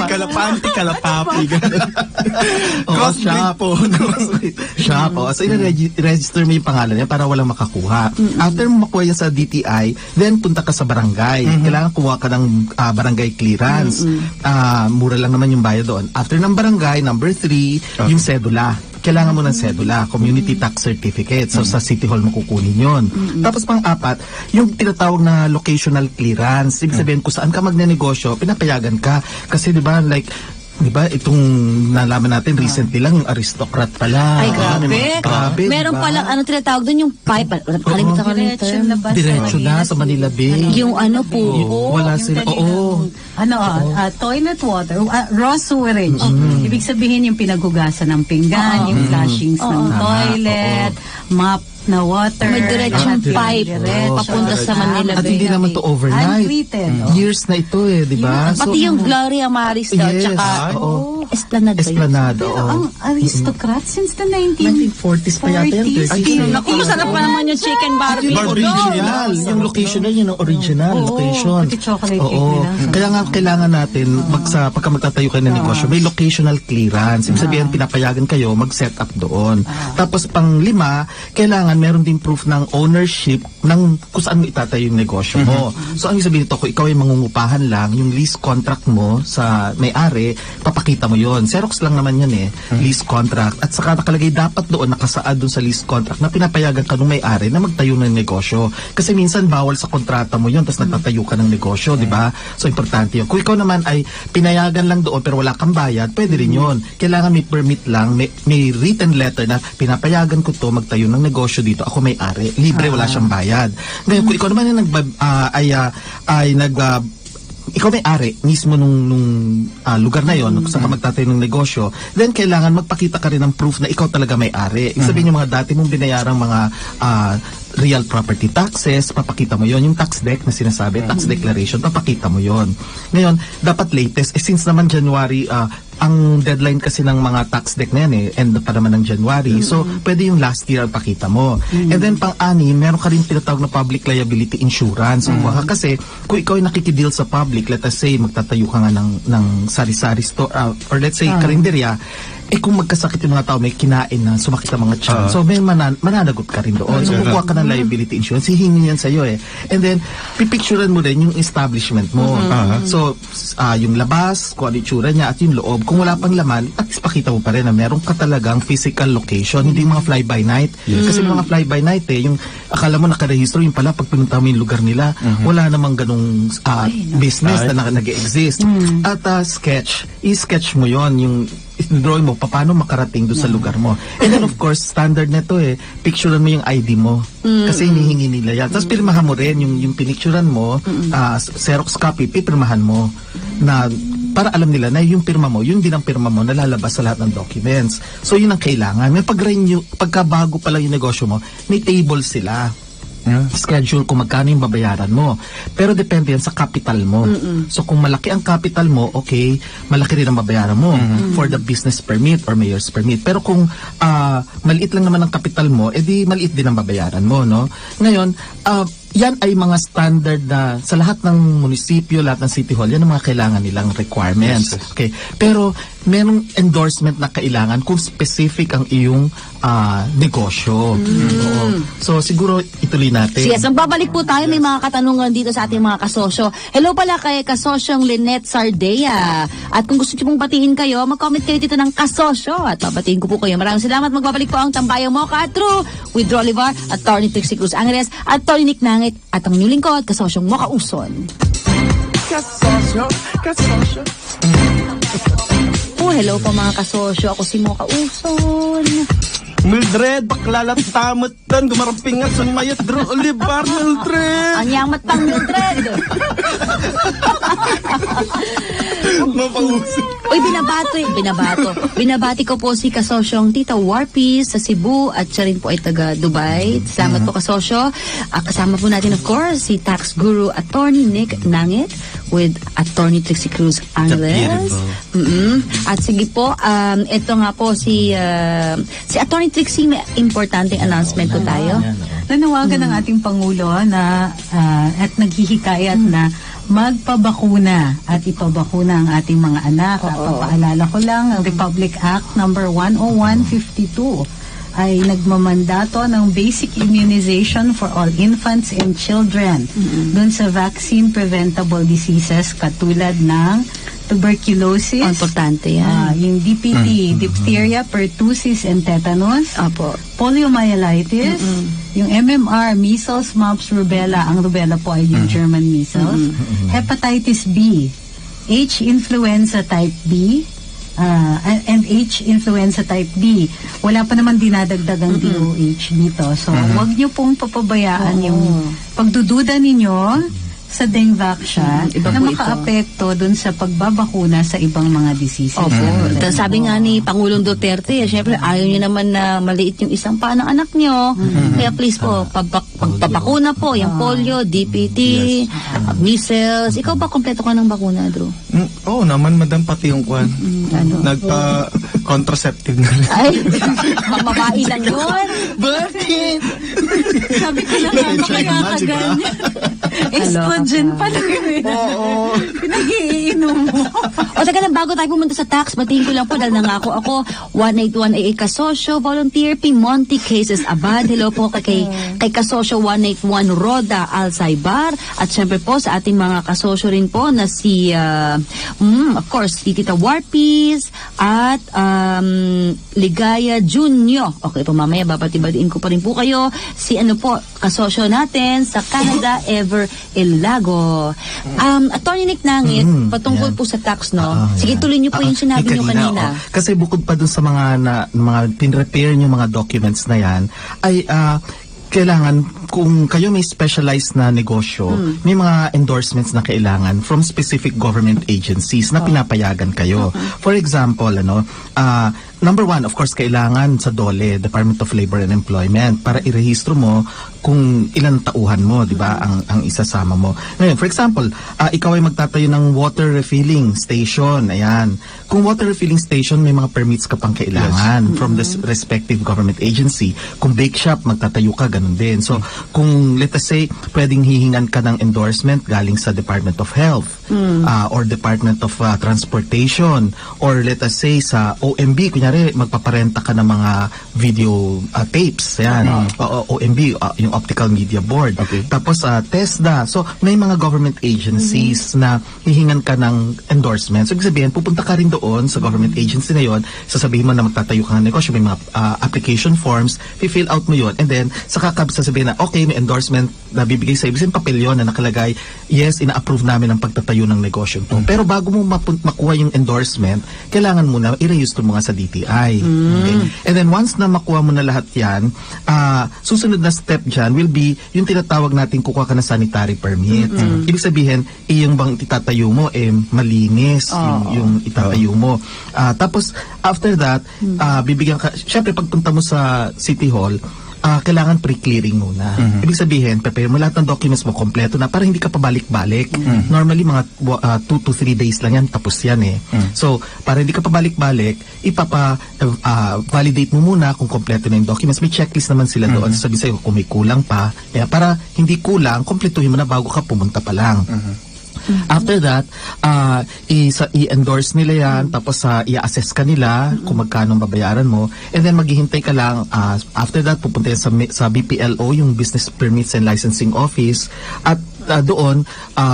Kalapanti, kalapapi. Shop. Shop. So, i-register mo yung pangalan niya para walang makakuha. After mo makuha yan sa DTI, then punta ka sa barangay. Kailangan kuha ka ng barangay clearance. Mura lang naman yung bayad doon. After ng barangay, number 3, yung sedula. Kailangan mo ng sedula, community tax certificate. So, sa City Hall mo kukunin yun. Tapos pang-4, yung tinatawag na locational clearance. Ibig sabihin, kung saan ka magnenegosyo, pinapayagan ka. Kasi, di ba, itong nalaman natin recently lang, yung aristocrat pala. Ay, grabe. Grabe, Meron diba? palang tinatawag doon yung pipe. Kalimutan ko rin yung term. Diretso na sa Manila Bay. Yung ano po. Wala sila. Oo. Toilet water, raw sewerage. Ibig sabihin yung pinaghugasan ng pinggan, yung flashings ng toilet, mop na water. May diretsong pipe papunta sa Manila At Bay. hindi naman to overnight. Untreated. Years na ito di ba? Pati yung Gloria Maris daw, Yes, tsaka oo. Esplanade ba yun? Esplanade, Pero oo. ang aristocrat since the 1940s pa yata yan. 40s. 30s. Naku, masarap pa naman yung chicken barbecue. Yung original. Yung location na yun, yung original location. pati chocolate cake Oo. nila. Kaya nga kailangan natin, pagka magtatayo kayo ng negosyo, may locational clearance. Ibig sabihin, pinapayagan kayo mag-set up doon. Tapos pang-5, kailangan meron din proof ng ownership ng kung saan mo itatayo yung negosyo mo. So, ang sabihin nito, kung ikaw ay mangungupahan lang, yung lease contract mo sa may-ari, papakita mo yon. Xerox lang naman yan lease contract. At saka nakalagay dapat doon, nakasaad doon sa lease contract na pinapayagan ka ng may-ari na magtayo ng negosyo. Kasi minsan bawal sa kontrata mo yon, tapos nagtatayo ka ng negosyo, di ba? So, importante yun. Kung ikaw naman ay pinayagan lang doon pero wala kang bayad, pwede rin yun. Kailangan may permit lang, may written letter na pinapayagan ko to magtayo ng negosyo dito, ako may-ari. Libre, wala siyang bayad. Ngayon, kung ikaw naman ikaw may-ari mismo nung lugar na yon, kung saan ka magtatayo ng negosyo, then kailangan magpakita ka rin ng proof na ikaw talaga may-ari. Ibig sabihin yung mga dati mong binayarang mga real property taxes, papakita mo yon. Yung tax deck na sinasabi, tax declaration, papakita mo yon. Ngayon, dapat latest, since naman January, ang deadline kasi ng mga tax deck na yan end pa naman ng January. So, pwede yung last year ang pakita mo. And then, pang-6, meron ka rin tinatawag na public liability insurance. Kasi, kung ikaw ay nakikideal sa public, let us say, magtatayo ka nga ng sari-sari store, or let's say, karinderya, kung magkasakit yung mga tao, may kinain na sumakit ang mga tiyan. So, may mananagot ka rin doon. So, kukuha ka ng liability insurance, hihingin yan sa'yo And then, pipicturean mo rin yung establishment mo. So, yung labas, kung ano yung tsura niya, at yung loob. Kung wala pang laman, at least pakita mo pa rin na meron ka talagang physical location, hindi yung mga fly-by-night. Kasi yung mga fly-by-night yung akala mo nakarehistro, yung pala, pag pinunta mo yung lugar nila, wala namang ganung business na nag-exist. At sketch, i-sketch mo yon yung drawing mo, paano makarating doon sa lugar mo. And then of course, standard na to picturean mo yung ID mo. Kasi hinihingi nila yan. Tapos pirmahan mo rin yung pinicturean mo, Xerox copy, pipirmahan mo na para alam nila na yung pirma mo, yung din ang pirma mo, nalalabas sa lahat ng documents. So yun ang kailangan. May pagka bago pa lang yung negosyo mo, may table sila. schedule kung magkano yung babayaran mo. Pero depende yan sa capital mo. So kung malaki ang capital mo, okay, malaki rin ang babayaran mo for the business permit or mayor's permit. Pero kung maliit lang naman ang capital mo, edi maliit din ang babayaran mo, no? Ngayon, yan ay mga standard na sa lahat ng munisipyo, lahat ng city hall, yan ang mga kailangan nilang requirements. Okay. Pero merong endorsement na kailangan kung specific ang iyong negosyo. Oo. So siguro ituloy natin. Yes, magbabalik po tayo. May mga katanungan dito sa ating mga kasosyo. Hello pala kay kasosyong Lynette Sardea. At kung gusto niyo pong batiin kayo, mag-comment kayo dito ng kasosyo. At babatiin ko po kayo. Maraming salamat. Magbabalik po ang Tambayang Mocha at True with Rolivar, Attorney Trixie Cruz Angeles, at Attorney Nick Nangit, at ang inyong lingkod, kasosyong Mocha Uson. Oh, hello po mga kasosyo. Ako si Mocha Uson. Mildred, baklalat tamot tan, gumarampingan sa mayat, Drew Olivar, Mildred. Anyamat pang Mildred. Mapausap. Uy, binabati ko po si kasosyong Tita Warpies sa Cebu at siya rin po ay taga Dubai. Salamat po kasosyo. Kasama po natin of course si Tax Guru Attorney Nick Nangit with Attorney Trixie Cruz Angeles. At sige po, ito nga po si Attorney Trixie, may importanteng announcement po tayo. Nanawagan ng ating Pangulo na at naghihikayat na magpabakuna at ipabakuna ang ating mga anak. Papaalala ko lang, ang Republic Act number 10152 ay nagmamandato ng basic immunization for all infants and children dun sa vaccine preventable diseases katulad ng tuberculosis, Importante yan. yung DPT, diphtheria, pertussis, and tetanus, Opo. poliomyelitis, yung MMR, measles, mumps, rubella. Ang rubella po ay yung German measles. Hepatitis B, H influenza type B, and H influenza type B. Wala pa naman dinadagdag ang DOH dito. So, huwag niyo pong papabayaan yung pagdududa ninyo sa Dengvac Iba na po ito. makaapekto dun sa pagbabakuna sa ibang mga diseases. Opo. Sabi nga ni Pangulong Duterte, syempre ayaw niyo naman na maliit yung isang paa ng anak niyo. Kaya please po, pagpapakuna po, yung polio, DPT, measles. Ikaw ba kompleto ka ng bakuna, Drew? Oo naman, madam, pati yung kwan. Ano? Nagpa-contraceptive na rin. Ay, mamabae lang yun. Bakit? Sabi ko na nga, kaya ka ganyan. Estrogen pala yun. Oo. Pinag-iinom mo. O taga na, bago tayo pumunta sa tax, batiin ko lang po dahil nangako ako, 181 AA Kasosyo, Volunteer Pimonte Cases Abad. Hello po kay Kasosyo 181 Roda Alzaibar. At syempre po sa ating mga kasosyo rin po na si, of course, si Tita Warpies at Ligaya Junio. Okay po, mamaya babati-batiin ko pa rin po kayo. Si ano po, kasosyo natin sa Canada, Ever Elago. Attorney Nick Nangit, patungkol po sa tax, no? Sige, tuloy niyo po yung sinabi niyo kanina. Kasi bukod pa dun sa mga pin-repair niyo mga documents na yan, ay kailangan, kung kayo may specialized na negosyo, may mga endorsements na kailangan from specific government agencies na pinapayagan kayo. For example, number one, of course, kailangan sa DOLE, Department of Labor and Employment, para irehistro mo kung ilang tauhan mo, di ba, ang isasama mo. Ngayon, for example, ikaw ay magtatayo ng water refilling station. Ayan. Kung water refilling station, may mga permits ka pang kailangan from the respective government agency. Kung bake shop, magtatayo ka, ganun din. So, kung let us say, pwedeng hihingan ka ng endorsement galing sa Department of Health or Department of Transportation, or let us say sa OMB, kunyari, magpaparenta ka ng mga video tapes. Ayan. OMB, yung Optical Media Board. Okay. Tapos TESDA. So, may mga government agencies na hihingan ka ng endorsement. So, ibig sabihin, pupunta ka rin doon sa government agency na yon, sasabihin mo na magtatayo ka ng negosyo, may mga application forms, fill out mo yon, and then, saka sasabihin na, okay, may endorsement na bibigay sa ibig sabihin, papel yun na nakalagay, yes, ina-approve namin ang pagtatayo ng negosyo to. Pero bago mo makuha yung endorsement, kailangan mo na i-register mo nga sa DTI. Okay? And then, once na makuha mo na lahat yan, susunod na step dyan will be yung tinatawag natin kukuha ka ng sanitary permit. Ibig sabihin, yung bang itatayo mo, malinis yung itatayo mo. Tapos, after that, bibigyan ka, syempre pagpunta mo sa City Hall, kailangan pre-clearing muna. Ibig sabihin, prepare mo lahat ng documents mo kompleto na para hindi ka pabalik-balik. Normally, mga 2 to 3 days lang yan, tapos yan eh. So, para hindi ka pabalik-balik, validate mo muna kung kompleto na yung documents. May checklist naman sila doon. Sabi sa'yo kung may kulang pa. Kaya para hindi kulang, kompletuhin mo na bago ka pumunta pa lang. After that, i-endorse nila yan, tapos i-assess ka nila kung magkano babayaran mo, and then maghihintay ka lang. After that, pupunta yan sa BPLO, yung Business Permits and Licensing Office, at doon,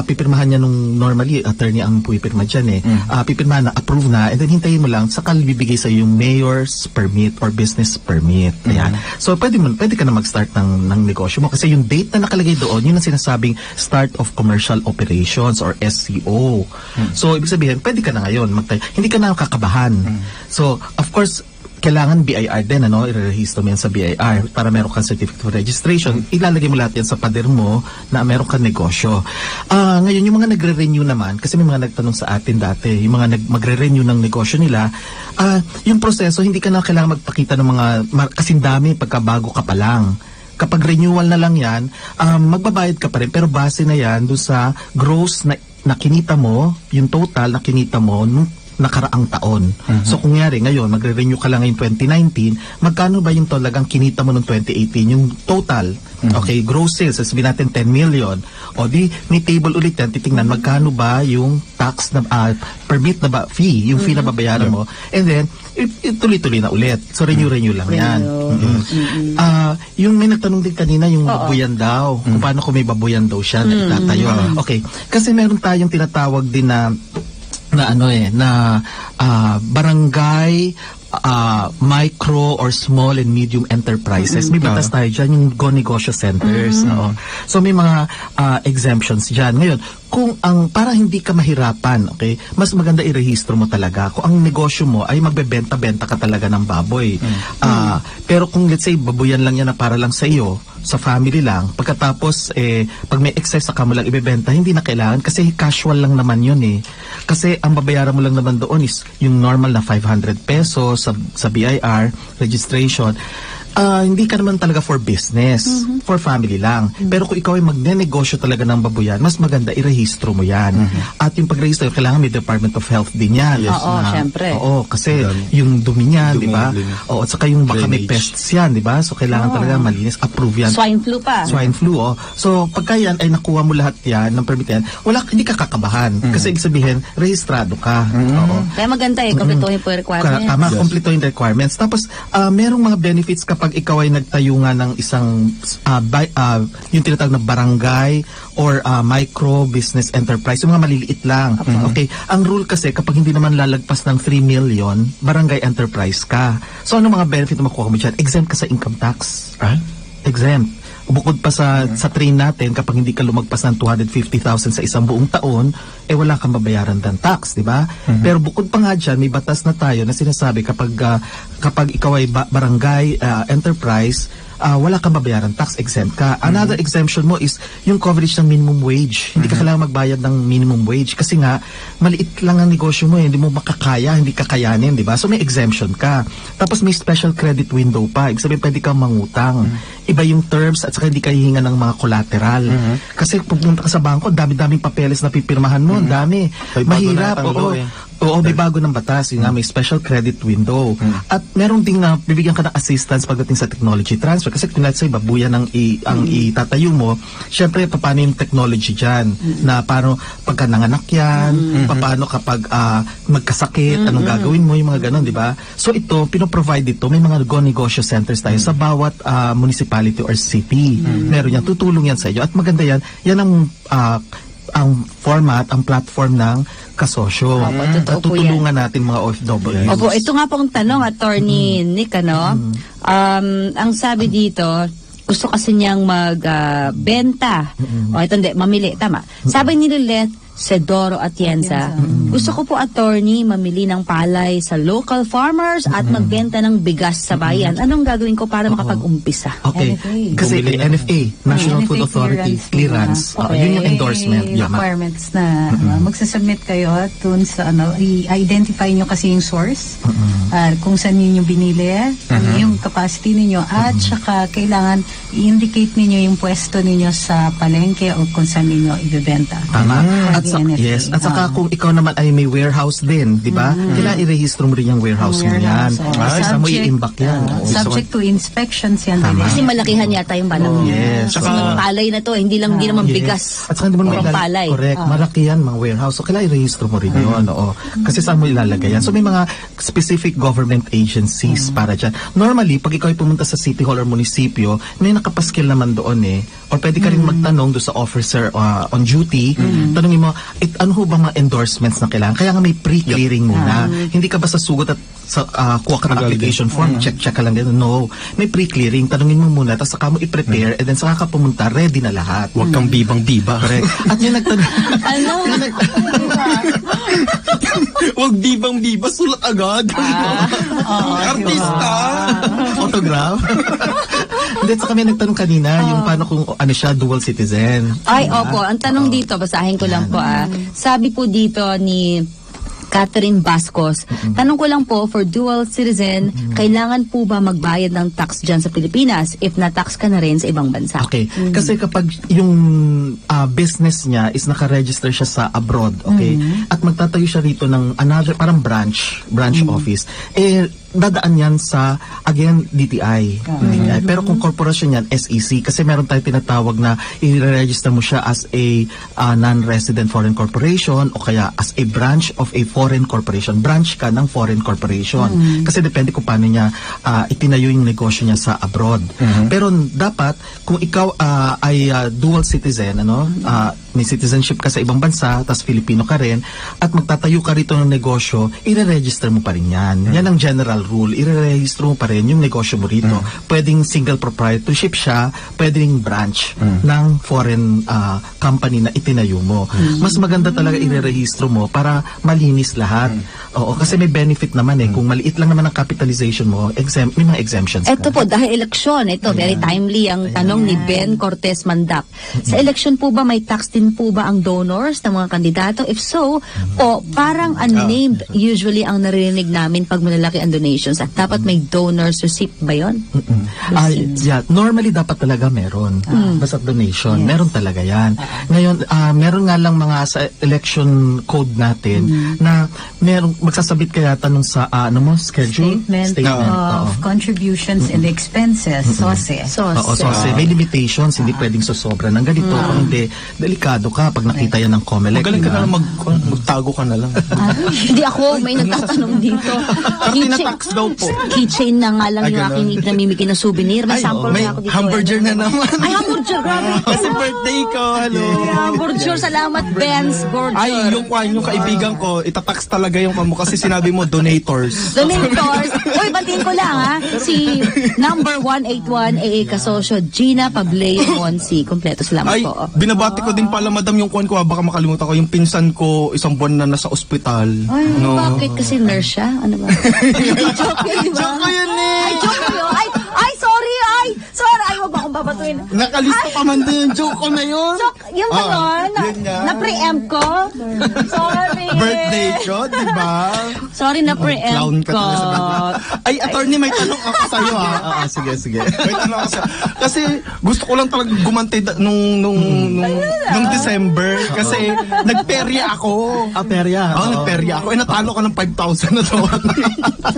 pipirmahan niya nung normally, attorney ang pipirma dyan eh. Pipirmahan na, approve na, and then hintayin mo lang, saka bibigay sa yung mayor's permit or business permit. Ayan. So, pwede ka na mag-start ng negosyo mo kasi yung date na nakalagay doon, yun ang sinasabing start of commercial operations or SCO. So, ibig sabihin, pwede ka na ngayon. Hindi ka na kakabahan. So, of course, kailangan BIR din, i-register mo yan sa BIR para meron kang certificate of registration. Ilalagay mo lahat yan sa pader mo na meron kang negosyo. Ngayon, yung mga nagre-renew naman, kasi may mga nagtanong sa atin dati, yung mga magre-renew ng negosyo nila, yung proseso, hindi ka na kailangan magpakita ng mga kasindami pagkabago ka pa lang. Kapag renewal na lang yan, magbabayad ka pa rin, pero base na yan doon sa gross na kinita mo, yung total na kinita mo nung nakaraang taon. So kung yari ngayon, magre-renew ka lang ngayon 2019, magkano ba yung talagang kinita mo noong 2018? Yung total. Okay, gross sales, sabihin natin 10 million. O di, may table ulit yan, titingnan magkano ba yung tax na, permit na ba, fee, yung fee na babayaran mo. And then, tuloy-tuloy na ulit. So renew lang yan. Yung may nagtanong din kanina, yung babuyan daw. Kung paano kung may babuyan daw siya na itatayo. Okay, kasi meron tayong tinatawag din na barangay micro or small and medium enterprises. May batas tayo dyan, yung go-negosyo centers. So may mga exemptions dyan. Ngayon, kung para hindi ka mahirapan, okay, mas maganda irehistro mo talaga. Kung ang negosyo mo ay magbebenta-benta ka talaga ng baboy. Pero kung let's say, baboyan lang yan na para lang sa iyo, sa family lang, pagkatapos pag may excess saka mo lang ibebenta, hindi na kailangan kasi casual lang naman yun eh. Kasi ang babayaran mo lang naman doon is yung normal na 500 pesos sa BIR registration. Hindi ka naman talaga for business, for family lang. Pero kung ikaw ay magne-negosyo talaga ng babuyan, mas maganda irehistro mo yan. At yung pagrehistro, kailangan may Department of Health din yan. Syempre. Oo, kasi yung dumi niyan, di ba? Oo, at saka yung baka may pests yan, di ba? So kailangan talaga malinis, approve yan. Swine flu pa. Swine flu, So pagka yan ay nakuha mo lahat yan ng permit yan, hindi ka kakabahan. Kasi ibig sabihin, rehistrado ka. Oo. Kaya maganda kompletuhin po yung requirements. Tama, kompletuhin yung requirements. Tapos, merong mga benefits kapag ikaw ay nagtayo nga ng isang yung tinatawag na barangay or micro business enterprise, yung mga maliliit lang. Okay, ang rule kasi kapag hindi naman lalagpas ng 3 million, barangay enterprise ka. So ano mga benefit na makuha mo dyan? Exempt ka sa income tax. Exempt. Bukod pa sa train natin, kapag hindi ka lumagpas ng 250,000 sa isang buong taon, wala kang babayaran ng tax, di ba? Pero bukod pa nga dyan, may batas na tayo na sinasabi kapag ikaw ay barangay enterprise, wala kang babayaran tax, exempt ka. Another exemption mo is yung coverage ng minimum wage. Hindi ka kailangan magbayad ng minimum wage kasi nga maliit lang ang negosyo mo, hindi mo makakaya, hindi kakayanin, di ba? So may exemption ka. Tapos may special credit window pa. Ibig sabihin pwede kang mangutang. Iba yung terms at saka hindi ka hihinga ng mga collateral. Kasi pupunta ka sa bangko, dami-daming papeles na pipirmahan mo, dami. Mahirap, Oo, may bago ng batas, yung may special credit window. At meron ding na bibigyan ka ng assistance pagdating sa technology transfer. Kasi kung let's say, babuyan ang itatayo mo, syempre, paano yung technology dyan? Na paano pagka nanganak yan, paano kapag magkasakit, anong gagawin mo, yung mga ganon, di ba? So ito, pinoprovide ito, may mga go-negosyo centers tayo sa bawat municipality or city. Meron yan, tutulong yan sa iyo. At maganda yan, yan ang format, ang platform ng kasosyo. At tutulungan natin mga OFW. Opo, ito nga pong tanong, Attorney Nick, ang sabi dito, gusto kasi niyang magbenta. Mamili, tama. Sabi ni Lilith Sedoro Atienza, gusto ko po, attorney, mamili ng palay sa local farmers at magbenta ng bigas sa bayan. Anong gagawin ko para makapag-umpisa? Okay. NFA. Kasi NFA, National NFA Food Authority, clearance. Yun yung endorsement. May requirements na magsasubmit kayo dun sa i-identify nyo kasi yung source, kung saan yun yung binili, yung capacity ninyo at saka kailangan i-indicate ninyo yung pwesto ninyo sa palengke o kung saan ninyo ibebenta. Tama. For At the sa, NFA. yes, at saka kung ikaw naman ay may warehouse din, di ba? Kailangan i-rehistro mo rin yung warehouse mo yan. Kasi mo i-imbak yan. Oo. Subject to inspections yan. Tama. din. Kasi malakihan yata yung banang Oh, yes. Kasi Saka- palay na to, hindi naman Yes. bigas. At saka hindi mo Purong naman palay. correct. Malaki yan, mga warehouse. So, kailangan i-register mo rin yun. Oo. Kasi saan mo ilalagay yan? So, may mga specific government agencies para dyan. Normally, pag ikaw ay pumunta sa City Hall or munisipyo, may nakapaskil naman doon eh. Or pwede ka rin magtanong doon sa officer on duty. Tanungin mo, ano ho ba mga endorsements na kailangan? Kaya nga may pre-clearing muna. Hindi ka basta sugot at kuha ka ng application form, check ka lang din. No. May pre-clearing. Tanungin mo muna, tapos saka mo i-prepare, and then saka ka pumunta, ready na lahat. Huwag kang bibang-biba. Correct. At yung nagtanong, Ano? Huwag bibang-biba, sulat agad. Artista. autograph. Hindi, saka may nagtanong kanina, yung paano kung ano siya, dual citizen. Ay, opo. Ang tanong dito, basahin ko lang po Sabi po dito ni Catherine Bascos, tanong ko lang po, for dual citizen, kailangan po ba magbayad ng tax dyan sa Pilipinas if na-tax ka na rin sa ibang bansa? Okay. Kasi kapag yung business niya is naka-register siya sa abroad, okay? At magtatayo siya rito ng another, parang branch office, dadaan yan sa, again, DTI. DTI. Pero kung corporation yan, SEC. Kasi meron tayong tinatawag na i-register mo siya as a non-resident foreign corporation o kaya as a branch of a foreign corporation. Branch ka ng foreign corporation. Kasi depende kung paano niya itinayo yung negosyo niya sa abroad. Pero dapat, kung ikaw ay dual citizen, may citizenship ka sa ibang bansa, tas Filipino ka rin, at magtatayo ka rito ng negosyo, i-register mo pa rin yan. Yan ang general rule. I-register mo pa rin yung negosyo mo rito. Pwedeng single proprietorship siya, pwedeng branch ng foreign company na itinayo mo. Mas maganda talaga i-register mo para malinis lahat. Oo, kasi may benefit naman eh. Kung maliit lang naman ang capitalization mo, may mga exemptions ka. Ito po, dahil eleksyon, ito, very timely ang tanong ni Ben Cortez Mandap. Sa eleksyon po ba, may tax din po ba ang donors ng mga kandidato? If so, o parang unnamed usually ang narinig namin pag malalaki ang donations. At dapat may donors receipt ba yun? Yeah, normally dapat talaga meron. Basta donation, meron talaga yan. Ngayon, meron nga lang mga sa election code natin na meron magsasabit kaya tanong sa schedule? Statement of contributions and expenses, SOSE. Oo, so may limitations, hindi pwedeng sosobra ng ganito. Kung hindi, delikado ka pag nakita yan ng COMELEC. Magaling ka diba? na lang magtago ka na lang. Hindi ako, may nagtatanong dito. Tinatax daw po. Keychain na nga lang yung ganun. aking namimigay na souvenir. May sample May na ako dito. hamburger na naman. Ay, hamburger, grabe. Kasi birthday ko, hello. Hamburger, salamat, Benz. Burger. Ay, yung kaibigan ko, itatax talaga yung kamo kasi sinabi mo donators. Donators. Uy, batiin ko lang si number 181 AA Kasosyo, Gina Pableo Monsi. Kompleto, salamat Ay, po. binabati ko din pala, madam, yung kuwan ko, baka makalimutan ko, yung pinsan ko, isang buwan na nasa ospital. Ay, bakit? Kasi nurse siya? Ano ba? Joke yun, di ba? Joke ko yun eh. Ay, joke ko yun. Ay, sorry, sorry. Ay, wag ba akong babatuin? Nakalista pa man din yung joke ko na yun. Joke, yun ba yun? yun nga. Na-preempt ko? Sorry. Birthday ko, di ba? Sorry, na-preempt Clown ka ko. talaga sa Ay, attorney, may tanong ako sa'yo ha. Sige. May tanong ako sa'yo. Kasi gusto ko lang talaga gumante nung December. Kasi nagperya ako. Perya. Nagperya ako. Natalo ka ng 5,000 na doon.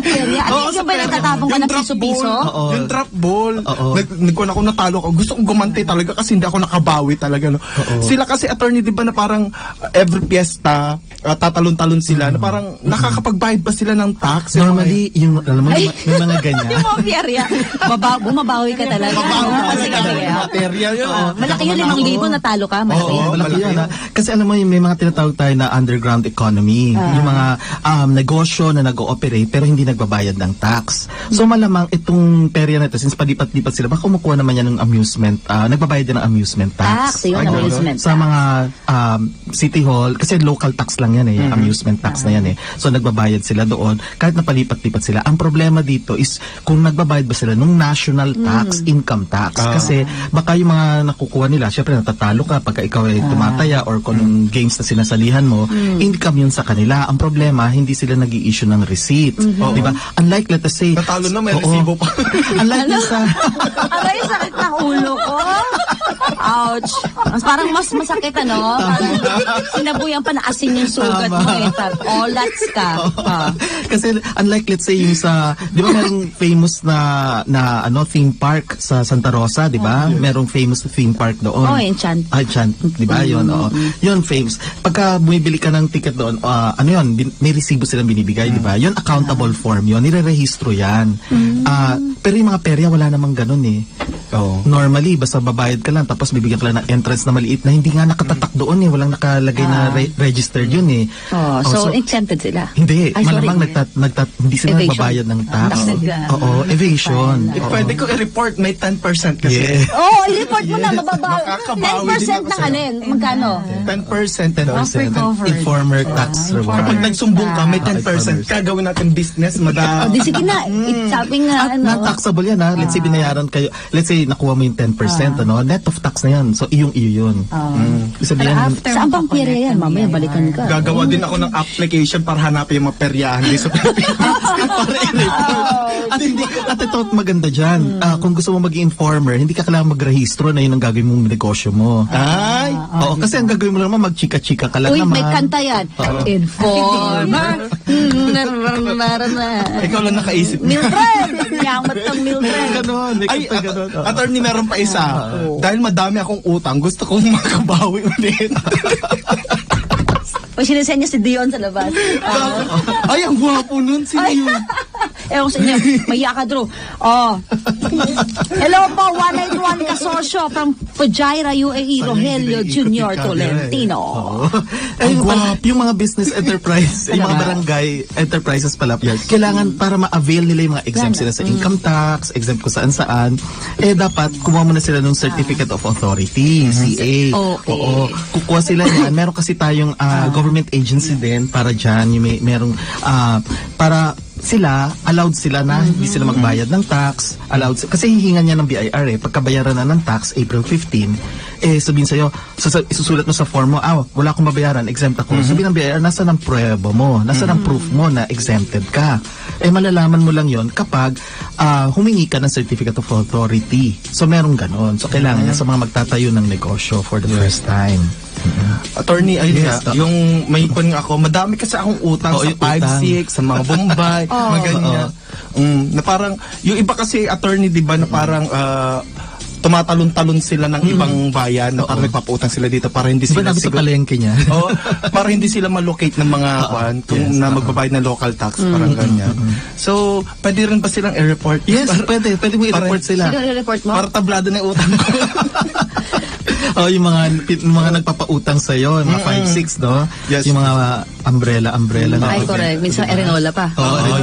Perya? Ano yung ba natatapong ka ng piso-piso? Yung drop ball. Oo. Nagkuhan ako natalo ako. Gusto kong gumante talaga kasi hindi ako nakabawi talaga. No? Sila kasi attorney, di ba, na parang every fiesta, tatalon-talon sila, na parang nakakapagbayad ba sila ng tax? Normally, yung, alam mo, Ay. may mga ganyan. Yung mga perya. bumabawi ka talaga. Mabawi Kasi talaga. kaya. Material yun. Malaki yun, 5,000 natalo ka. Malaki Oo. yun. Malaki yan, ha? Kasi alam mo, may mga tinatawag tayo na underground economy. Yung mga negosyo na nag-ooperate pero hindi nagbabayad ng tax. So malamang itong perya na ito, since palipat-lipat sila, baka kumukuha naman yan ng amusement, nagbabayad din ng amusement tax. Tax, yun, Ayun. amusement Sa mga city hall, kasi local tax lang yan eh, yung amusement tax na yan eh. So nagbabayad sila doon kahit napalipat-lipat sila. Ang problema dito is kung nagbabayad ba sila nung national tax, income tax. Kasi baka yung mga nakukuha nila, syempre natatalo ka pagka ikaw ay tumataya or kung anong games na sinasalihan mo, income yun sa kanila. Ang problema, hindi sila nag-i-issue ng receipt. Di ba? Unlike, let us say, Natalo na, may Oo. resibo pa. unlike dun sa... Aray, sakit ng ulo ko. Ouch. Parang mas masakit, ano? Parang sinabuyan pa na asin yung sugat mo eh. Olats ka. Kasi unlike let's say yung sa, di ba merong famous na theme park sa Santa Rosa, di ba? Merong famous theme park doon. Oh, Enchant. Enchant, di ba? Yun, oo. Yun, famous. Pagka bumibili ka ng ticket doon, ano yun, may resibo silang binibigay, di ba? Yun, accountable form yun. Nire-rehistro yan. Pero yung mga perya, wala namang ganun eh. Normally, basta babayad ka lang, tapos bibigyan ka lang ng entrance na maliit na hindi nga nakatatak doon eh. Walang nakalagay na registered yun eh. So, exempted sila. Hindi, Ay, sorry. malamang hindi sila Evasion. nagbabayad ng tax. Oo, evasion. Oo. Pwede ko i-report, may 10% kasi. Yeah. Oh, i-report mo na, mababa. Makakabawi din 10% ako ng sa- alin? Magkano? 10%. 10% informer tax reward. Kapag nagsumbong ka, may 10%. Kagawin natin business, Oh, di sige na. Sabi nga, At ano. non-taxable yan ha. Let's say binayaran kayo. Let's say nakuha mo yung 10%, ano? Net of tax na yan. So, iyong-iyo yun. Ibig sabihin, Saan bang perya yan? Mamaya balikan ka. Gagawa din ako ng application para hanapin yung mga peryahan din sa Pilipinas. para i-report. At ito maganda dyan. Kung gusto mo maging informer, hindi ka kailangan magrehistro na yun ang gagawin mong negosyo mo. Ay! Oo, kasi ang gagawin mo lang naman, magchika-chika ka lang Uy, naman. may kanta yan. Informer. Ikaw lang nakaisip. Mildred! Yamat ng Mildred. Ganon, may Ay, kanta ganon. attorney, meron pa isa. Dahil madami akong utang, gusto kong makabawi ulit. Pag sinisenya si Dion sa labas. Ay, ang gwapo nun. Sino yun? Ewan ko sa inyo, maya ka, Drew. Oh. Hello po, 191 kasosyo from Fujairah, UAE, Rogelio Jr. Tolentino. Ay, yung mga business enterprise, yung mga barangay enterprises pala, kailangan para ma-avail nila yung mga exempt sila sa income tax, exempt kung saan-saan, dapat kumuha muna sila ng Certificate of Authority, CA. Okay. Oo. Kukuha sila yan. Meron kasi tayong government agency din para dyan. Yung merong, para sila, allowed sila na hindi sila magbayad ng tax, kasi hihingan niya ng BIR pagkabayaran na ng tax, April 15, sabihin sa'yo, isusulat mo sa form mo, wala akong mabayaran, exempt ako. Sabihin ng BIR, nasa ng prueba mo, nasa ng proof mo na exempted ka. Malalaman mo lang yon kapag humingi ka ng Certificate of Authority. So, merong ganon. So, kailangan niya sa mga magtatayo ng negosyo for the first time. Attorney, ayun Yes, nga, yung may kun ako, madami kasi akong utang Oo, sa yung utang. 5-6, sa mga Bombay, mga ganyan. Na parang, yung iba kasi, attorney, di ba, na parang, tumatalon-talon sila ng ibang bayan na parang nagpapautang sila dito para hindi Diba sila nabi sa palengke niya? Oh, para hindi sila malocate ng mga kwan kung na magbabayad ng local tax, parang ganyan. So, pwede rin ba silang i-report? Yes, pwede mo i-report sila. Sino report mo? Para tablado na yung utang ko. Yung mga nagpapautang sa iyo, mga 5-6, no? Yes. Yung mga umbrella na. Ay, correct. Minsan, Erinola pa.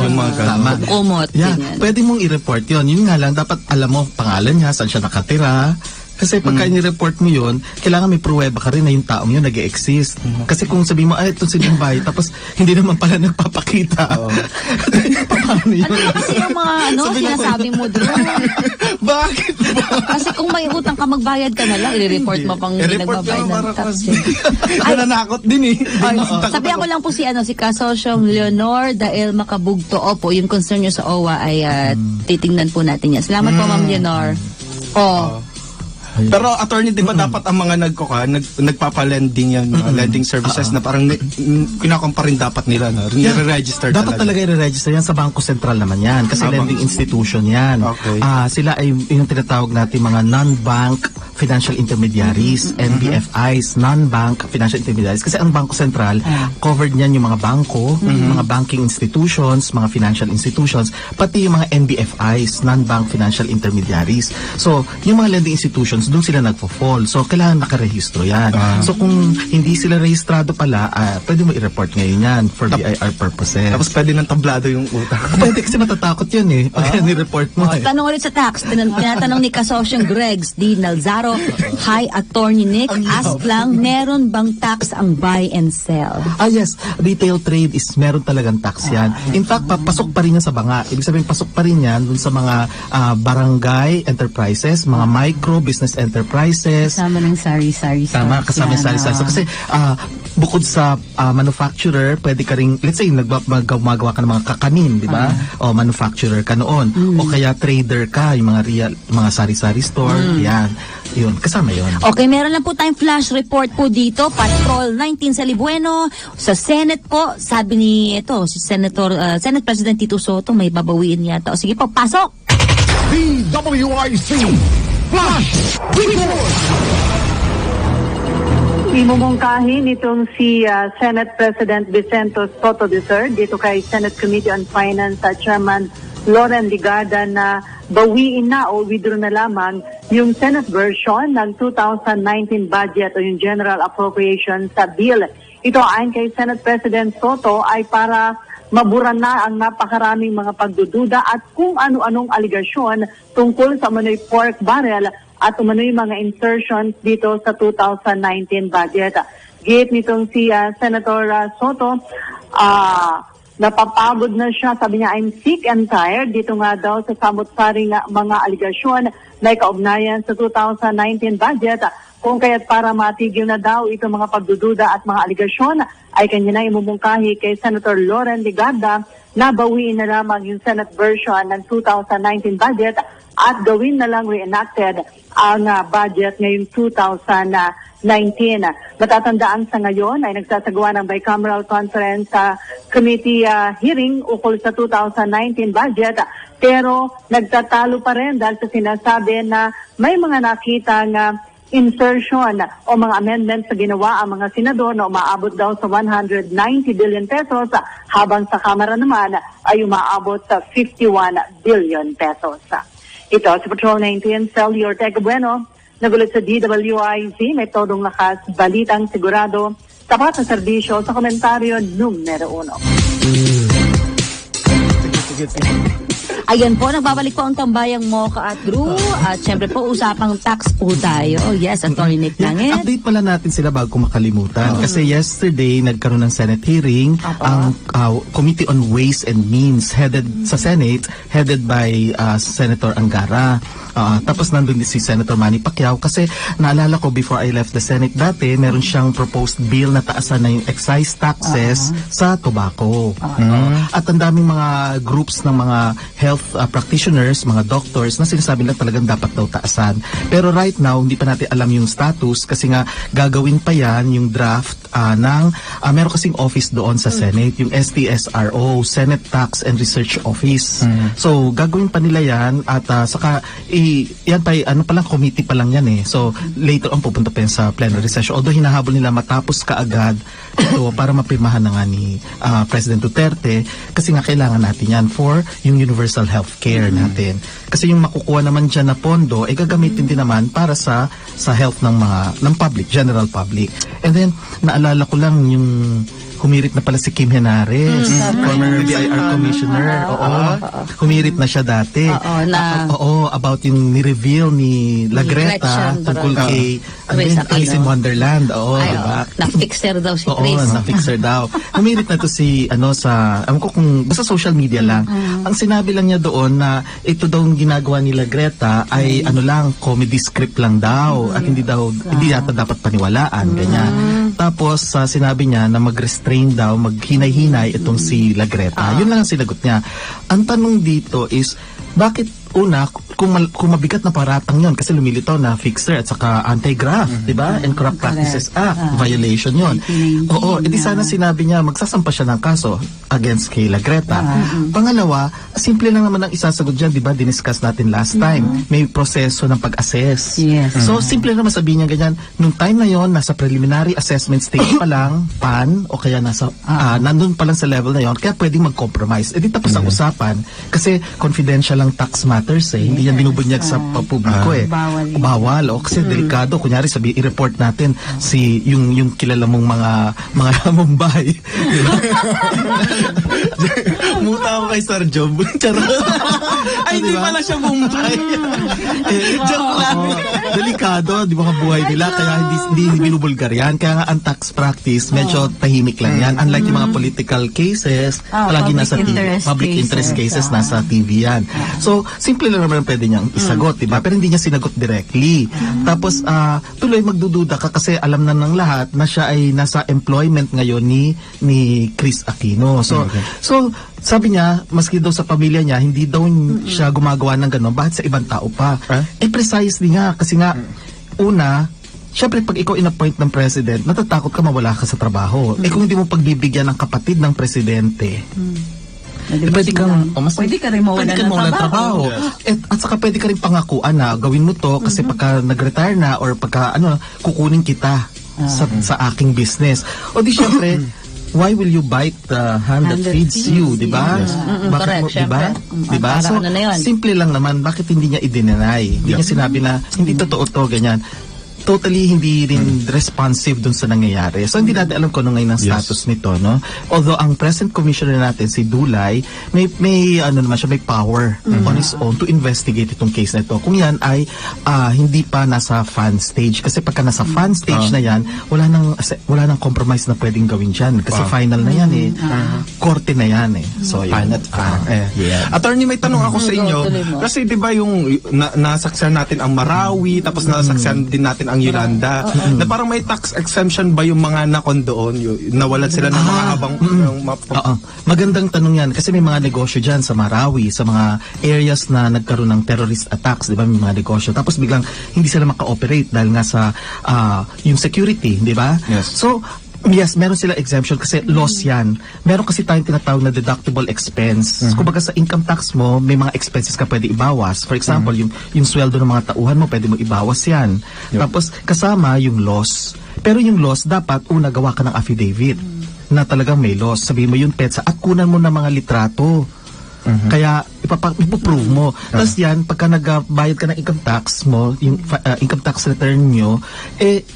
yung mga ganun. Tama. Kumot. Yeah, ganyan. pwede mong i-report yun. Yun nga lang, dapat alam mo pangalan niya, saan siya nakatira. Kasi pagka ni-report mo yun, kailangan may pruweba ka rin na yung taong yun nag-exist. Kasi kung sabihin mo, ito si Bombay, tapos hindi naman pala nagpapakita. Paano yun? Ano kasi yung mga sinasabi mo doon? Bakit? Kasi kung may utang ka, magbayad ka na lang. I-report mo pang hindi I-report nagbabayad ka, ng para tax. nananakot din eh. Sabihan ko lang po si Kasosyong Leonor dahil makabugto. Opo, yung concern nyo sa OWA ay titingnan po natin yan. Salamat po, Ma'am Leonor. Pero attorney, di ba dapat ang mga nagpapa-lending yan, mga lending services na parang kinakompa rin dapat nila, no? Nire-register Dapat talaga i-register yan sa Bangko Sentral naman yan. Kasi lending institution yan. Okay. Sila ay yung tinatawag natin mga non-bank financial intermediaries, NBFIs, non-bank financial intermediaries. Kasi ang Bangko Sentral, covered niyan yung mga bangko, mga banking institutions, mga financial institutions, pati yung mga NBFIs, non-bank financial intermediaries. So, yung mga lending institutions, doon sila nagpo-fall. So, kailangan nakarehistro yan. So, kung hindi sila rehistrado pala, pwede mo i-report ngayon yan for BIR purposes. Tapos pwede ng tablado yung utang. Pwede kasi matatakot yun pag ni-report mo Tanong ulit sa tax. Tinatanong ni Kasosyong Gregs D. Nalzaro Pero, hi, Attorney Nick, ask lang, meron bang tax ang buy and sell? Yes, retail trade is meron talagang tax yan. In fact, pasok pa rin yan sa banga. Ibig sabihin, pasok pa rin yan dun sa mga barangay enterprises, mga micro business enterprises. Kasama ng sari-sari stores. Tama, kasama yung sari-sari. So, kasi bukod sa manufacturer, pwede ka rin, let's say, gumagawa ka ng mga kakanin, di ba? O manufacturer ka noon. O kaya trader ka, yung mga sari-sari store. Yan. Yun, kasama yun. Okay, meron lang po tayong flash report po dito. Patrol 19 sa Libueno. Sa Senate po, sabi ni si Senate President Tito Soto, may babawiin yata. O sige po, pasok! DWIC Flash Report! Imumungkahi nitong si Senate President Vicente Soto III dito kay Senate Committee on Finance Chairman Loren Ligarda na bawiin na o withdraw na lamang yung Senate version ng 2019 budget o yung General Appropriation sa bill. Ito ayon kay Senate President Soto ay para mabura na ang napakaraming mga pagdududa at kung ano-anong aligasyon tungkol sa umano'y pork barrel at umano'y mga insertions dito sa 2019 budget. Gate nitong si Senator Soto, napapagod na siya. Sabi niya, I'm sick and tired. Dito nga daw sa samot-saring mga aligasyon na kaugnayan sa 2019 budget. Kung kaya't para matigil na daw itong mga pagdududa at mga aligasyon, ay kanya na imumungkahi kay Senator Loren Ligarda na bawiin na lamang yung Senate version ng 2019 budget at gawin na lang reenacted ang budget ngayong 2019. Matatandaan sa ngayon ay nagsasagawa ng bicameral conference sa committee hearing ukol sa 2019 budget, pero nagtatalo pa rin dahil sa sinasabi na may mga nakitang insertion o mga amendments sa ginawa ang mga senador na umaabot daw sa 190 billion pesos habang sa Kamara naman ay umaabot sa 51 billion pesos. Ito si Patrol 19, Celly Ortega Bueno, nagulat sa DWIZ, may todong lakas, balitang sigurado, tapat na serbisyo sa komentaryo numero 1. Ayan po, nagbabalik po ang tambayang Mocha at Drew. At syempre po, usapang tax po tayo. Yes, Attorney Nick Langit. Update pala natin sila bago makalimutan. Kasi yesterday, nagkaroon ng Senate hearing ang Committee on Ways and Means sa Senate, headed by Senator Angara. Tapos nandun din si Senator Manny Pacquiao kasi naalala ko before I left the Senate dati, meron siyang proposed bill na taasan na yung excise taxes sa tobacco. At ang daming mga groups ng mga health practitioners, mga doctors na sinasabi lang talagang dapat daw taasan. Pero right now, hindi pa natin alam yung status kasi nga gagawin pa yan yung draft meron kasing office doon sa Senate, yung STSRO, Senate Tax and Research Office. So, gagawin pa nila yan at saka yan pa, committee pa lang yan eh. So, later on pupunta pa yan sa plenary session. Although hinahabol nila matapos kaagad ito para mapirmahan na nga ni President Duterte kasi nga kailangan natin yan for yung universal healthcare natin. Kasi yung makukuha naman dyan na pondo ay gagamitin din naman para sa health ng public, general public. And then, naalala ko lang yung humirit na pala si Kim Henares, former BIR commissioner. Humirit na siya dati. About yung ni-reveal ni Lagreta tungkol kay Alice in Wonderland. Diba? Na-fixer daw si Chris. Na-fixer daw. Humirit na to si ko kung basta social media lang. Ang sinabi lang niya doon na ito daw yung ginagawa ni Lagreta ay comedy script lang daw at hindi yata dapat paniwalaan, ganyan. Tapos sinabi niya na mag-restrain daw, maghinay-hinay itong si Lagreta. Yun lang ang sinagot niya. Ang tanong dito is, bakit una, kung mabigat na paratang yon kasi lumilitaw na fixer at saka anti-graft, di ba? And Corrupt Practices Act, violation yon. Edi sana sinabi niya, magsasampa siya ng kaso against kay Lagreta. Pangalawa, simple lang naman ang isasagot dyan, di ba? Diniscuss natin last time. May proseso ng pag-assess. So, simple naman sabihin niya ganyan, nung time na yon nasa preliminary assessment stage pa lang, PAN, o kaya nandun pa lang sa level na yon kaya pwedeng mag-compromise. Edi tapos ang usapan, kasi confidential lang tax matter matters eh. Hindi yan binubunyag sa publiko eh. Bawal yun. Bawal. O kasi delikado. Kunyari sabi, i-report natin si yung kilala mong mga Mumbai. Muta ako kay Sir Job. Charot. Ay, hindi pala siya Mumbai. Joke lang. Delikado, di ba, buhay nila, kaya hindi binubulgar yan. Kaya nga ang tax practice, medyo tahimik lang yan. Unlike yung mga political cases, palagi public nasa interest public interest cases, cases. nasa TV yan. So, simple lang naman pwede niyang isagot, di ba? Pero hindi niya sinagot directly. Tapos, tuloy magdududa ka kasi alam na ng lahat na siya ay nasa employment ngayon ni Chris Aquino. So, sabi niya, maski daw sa pamilya niya, hindi daw siya gumagawa ng gano'n. Bakit sa ibang tao pa? Precisely nga. Kasi nga, una, syempre pag ikaw in-appoint ng president, natatakot ka mawala ka sa trabaho. Kung hindi mo pagbibigyan ng kapatid ng presidente, pwede ka rin mawalan ng trabaho. At saka pwede ka rin pangakuan na gawin mo to kasi pagka nag-retire na or pagka kukunin kita sa aking business. O di syempre, why will you bite the hand that feeds you, di ba? Correct, syempre. Di ba? So, Ano na yun? simple lang naman, bakit hindi niya i-deny? Hindi niya sinabi na, hindi totoo to, ganyan. Totally hindi rin responsive dun sa nangyayari. So, hindi natin alam kung ano ngayon ang status nito, no? Although, ang present commissioner natin, si Dulay, may naman siya, may power on his own to investigate itong case na ito. Kung yan ay hindi pa nasa fan stage. Kasi pagka nasa fan stage na yan, wala nang compromise na pwedeng gawin dyan. Kasi final na yan eh. Korte na yan eh. So, yun. Attorney, may tanong ako sa inyo. tuloy mo. Kasi di ba yung nasaksihan natin ang Marawi, tapos nasaksihan din natin ang Yolanda, na parang may tax exemption ba yung mga nakon doon? Nawalan sila ng mga habang... Oo. Magandang tanong yan kasi may mga negosyo dyan sa Marawi, sa mga areas na nagkaroon ng terrorist attacks, di ba? May mga negosyo. Tapos biglang hindi sila maka-operate dahil nga sa yung security, di ba? Yes. So, yes, meron sila exemption kasi loss yan. Meron kasi tayong tinatawag na deductible expense. Kumbaga sa income tax mo, may mga expenses ka pwede ibawas. For example, yung sweldo ng mga tauhan mo, pwede mo ibawas yan. Tapos kasama yung loss. Pero yung loss, dapat una gawa ka ng affidavit na talagang may loss. Sabihin mo yung PEDSA at kunan mo ng mga litrato. Kaya ipoprove mo. Tapos yan, pagka nagbayad ka ng income tax mo, yung income tax return nyo,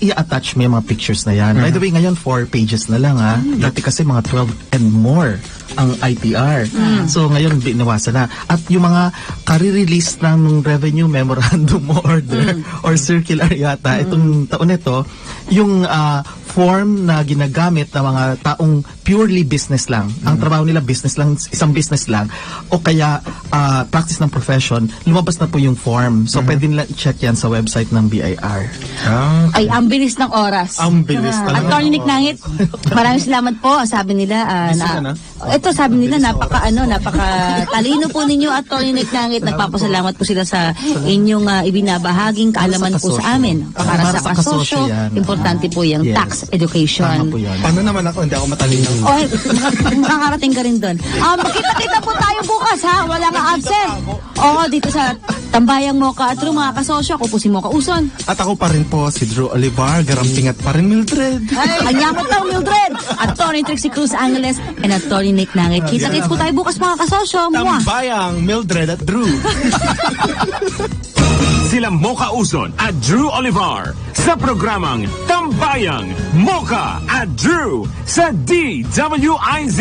i-attach mo yung mga pictures na yan. By the way, ngayon 4 pages na lang ha. Dati kasi mga 12 and more ang ITR. So ngayon binawasan na. At yung mga kare-release ng revenue memorandum order or circular yata, itong taon ito, yung form na ginagamit ng mga taong purely business lang. Ang trabaho nila business lang, isang business lang, o kaya practice ng profession, lumabas na po yung form. So pwede nila i-check yan sa website ng BIR. Ay, ang bilis ng oras. Ang bilis talaga. Attorney Nick Nangit, maraming salamat po. Sabi nila, ito sabi nila, napaka-talino po ninyo, Attorney Nick Nangit. Nagpapasalamat po sila sa inyong ibinabahaging kaalaman po sa amin. Para sa kasosyo, importante po yung tax education. Tama po yan. Paano naman ako? Hindi ako matalino. O, makakarating ka rin doon. Magkita-kita po tayo bukas, ha? Wala nga absent. Oo, dito sa Tambayang Mocha at Drew, mga kasosyo. Ako po si Mocha Uson. At ako pa rin po, si Drew Olivar, garampingat pa rin Mildred. Ay, anyamot lang, Mildred. Attorney Trixie Cruz Angeles and Attorney Nick Nangit. Kita-kits po tayo bukas, mga kasosyo. Mwah! Tambayang Mildred at Drew. Sila Mocha Uson at Drew Olivar sa programang Tambayang Mocha at Drew sa DWIZ.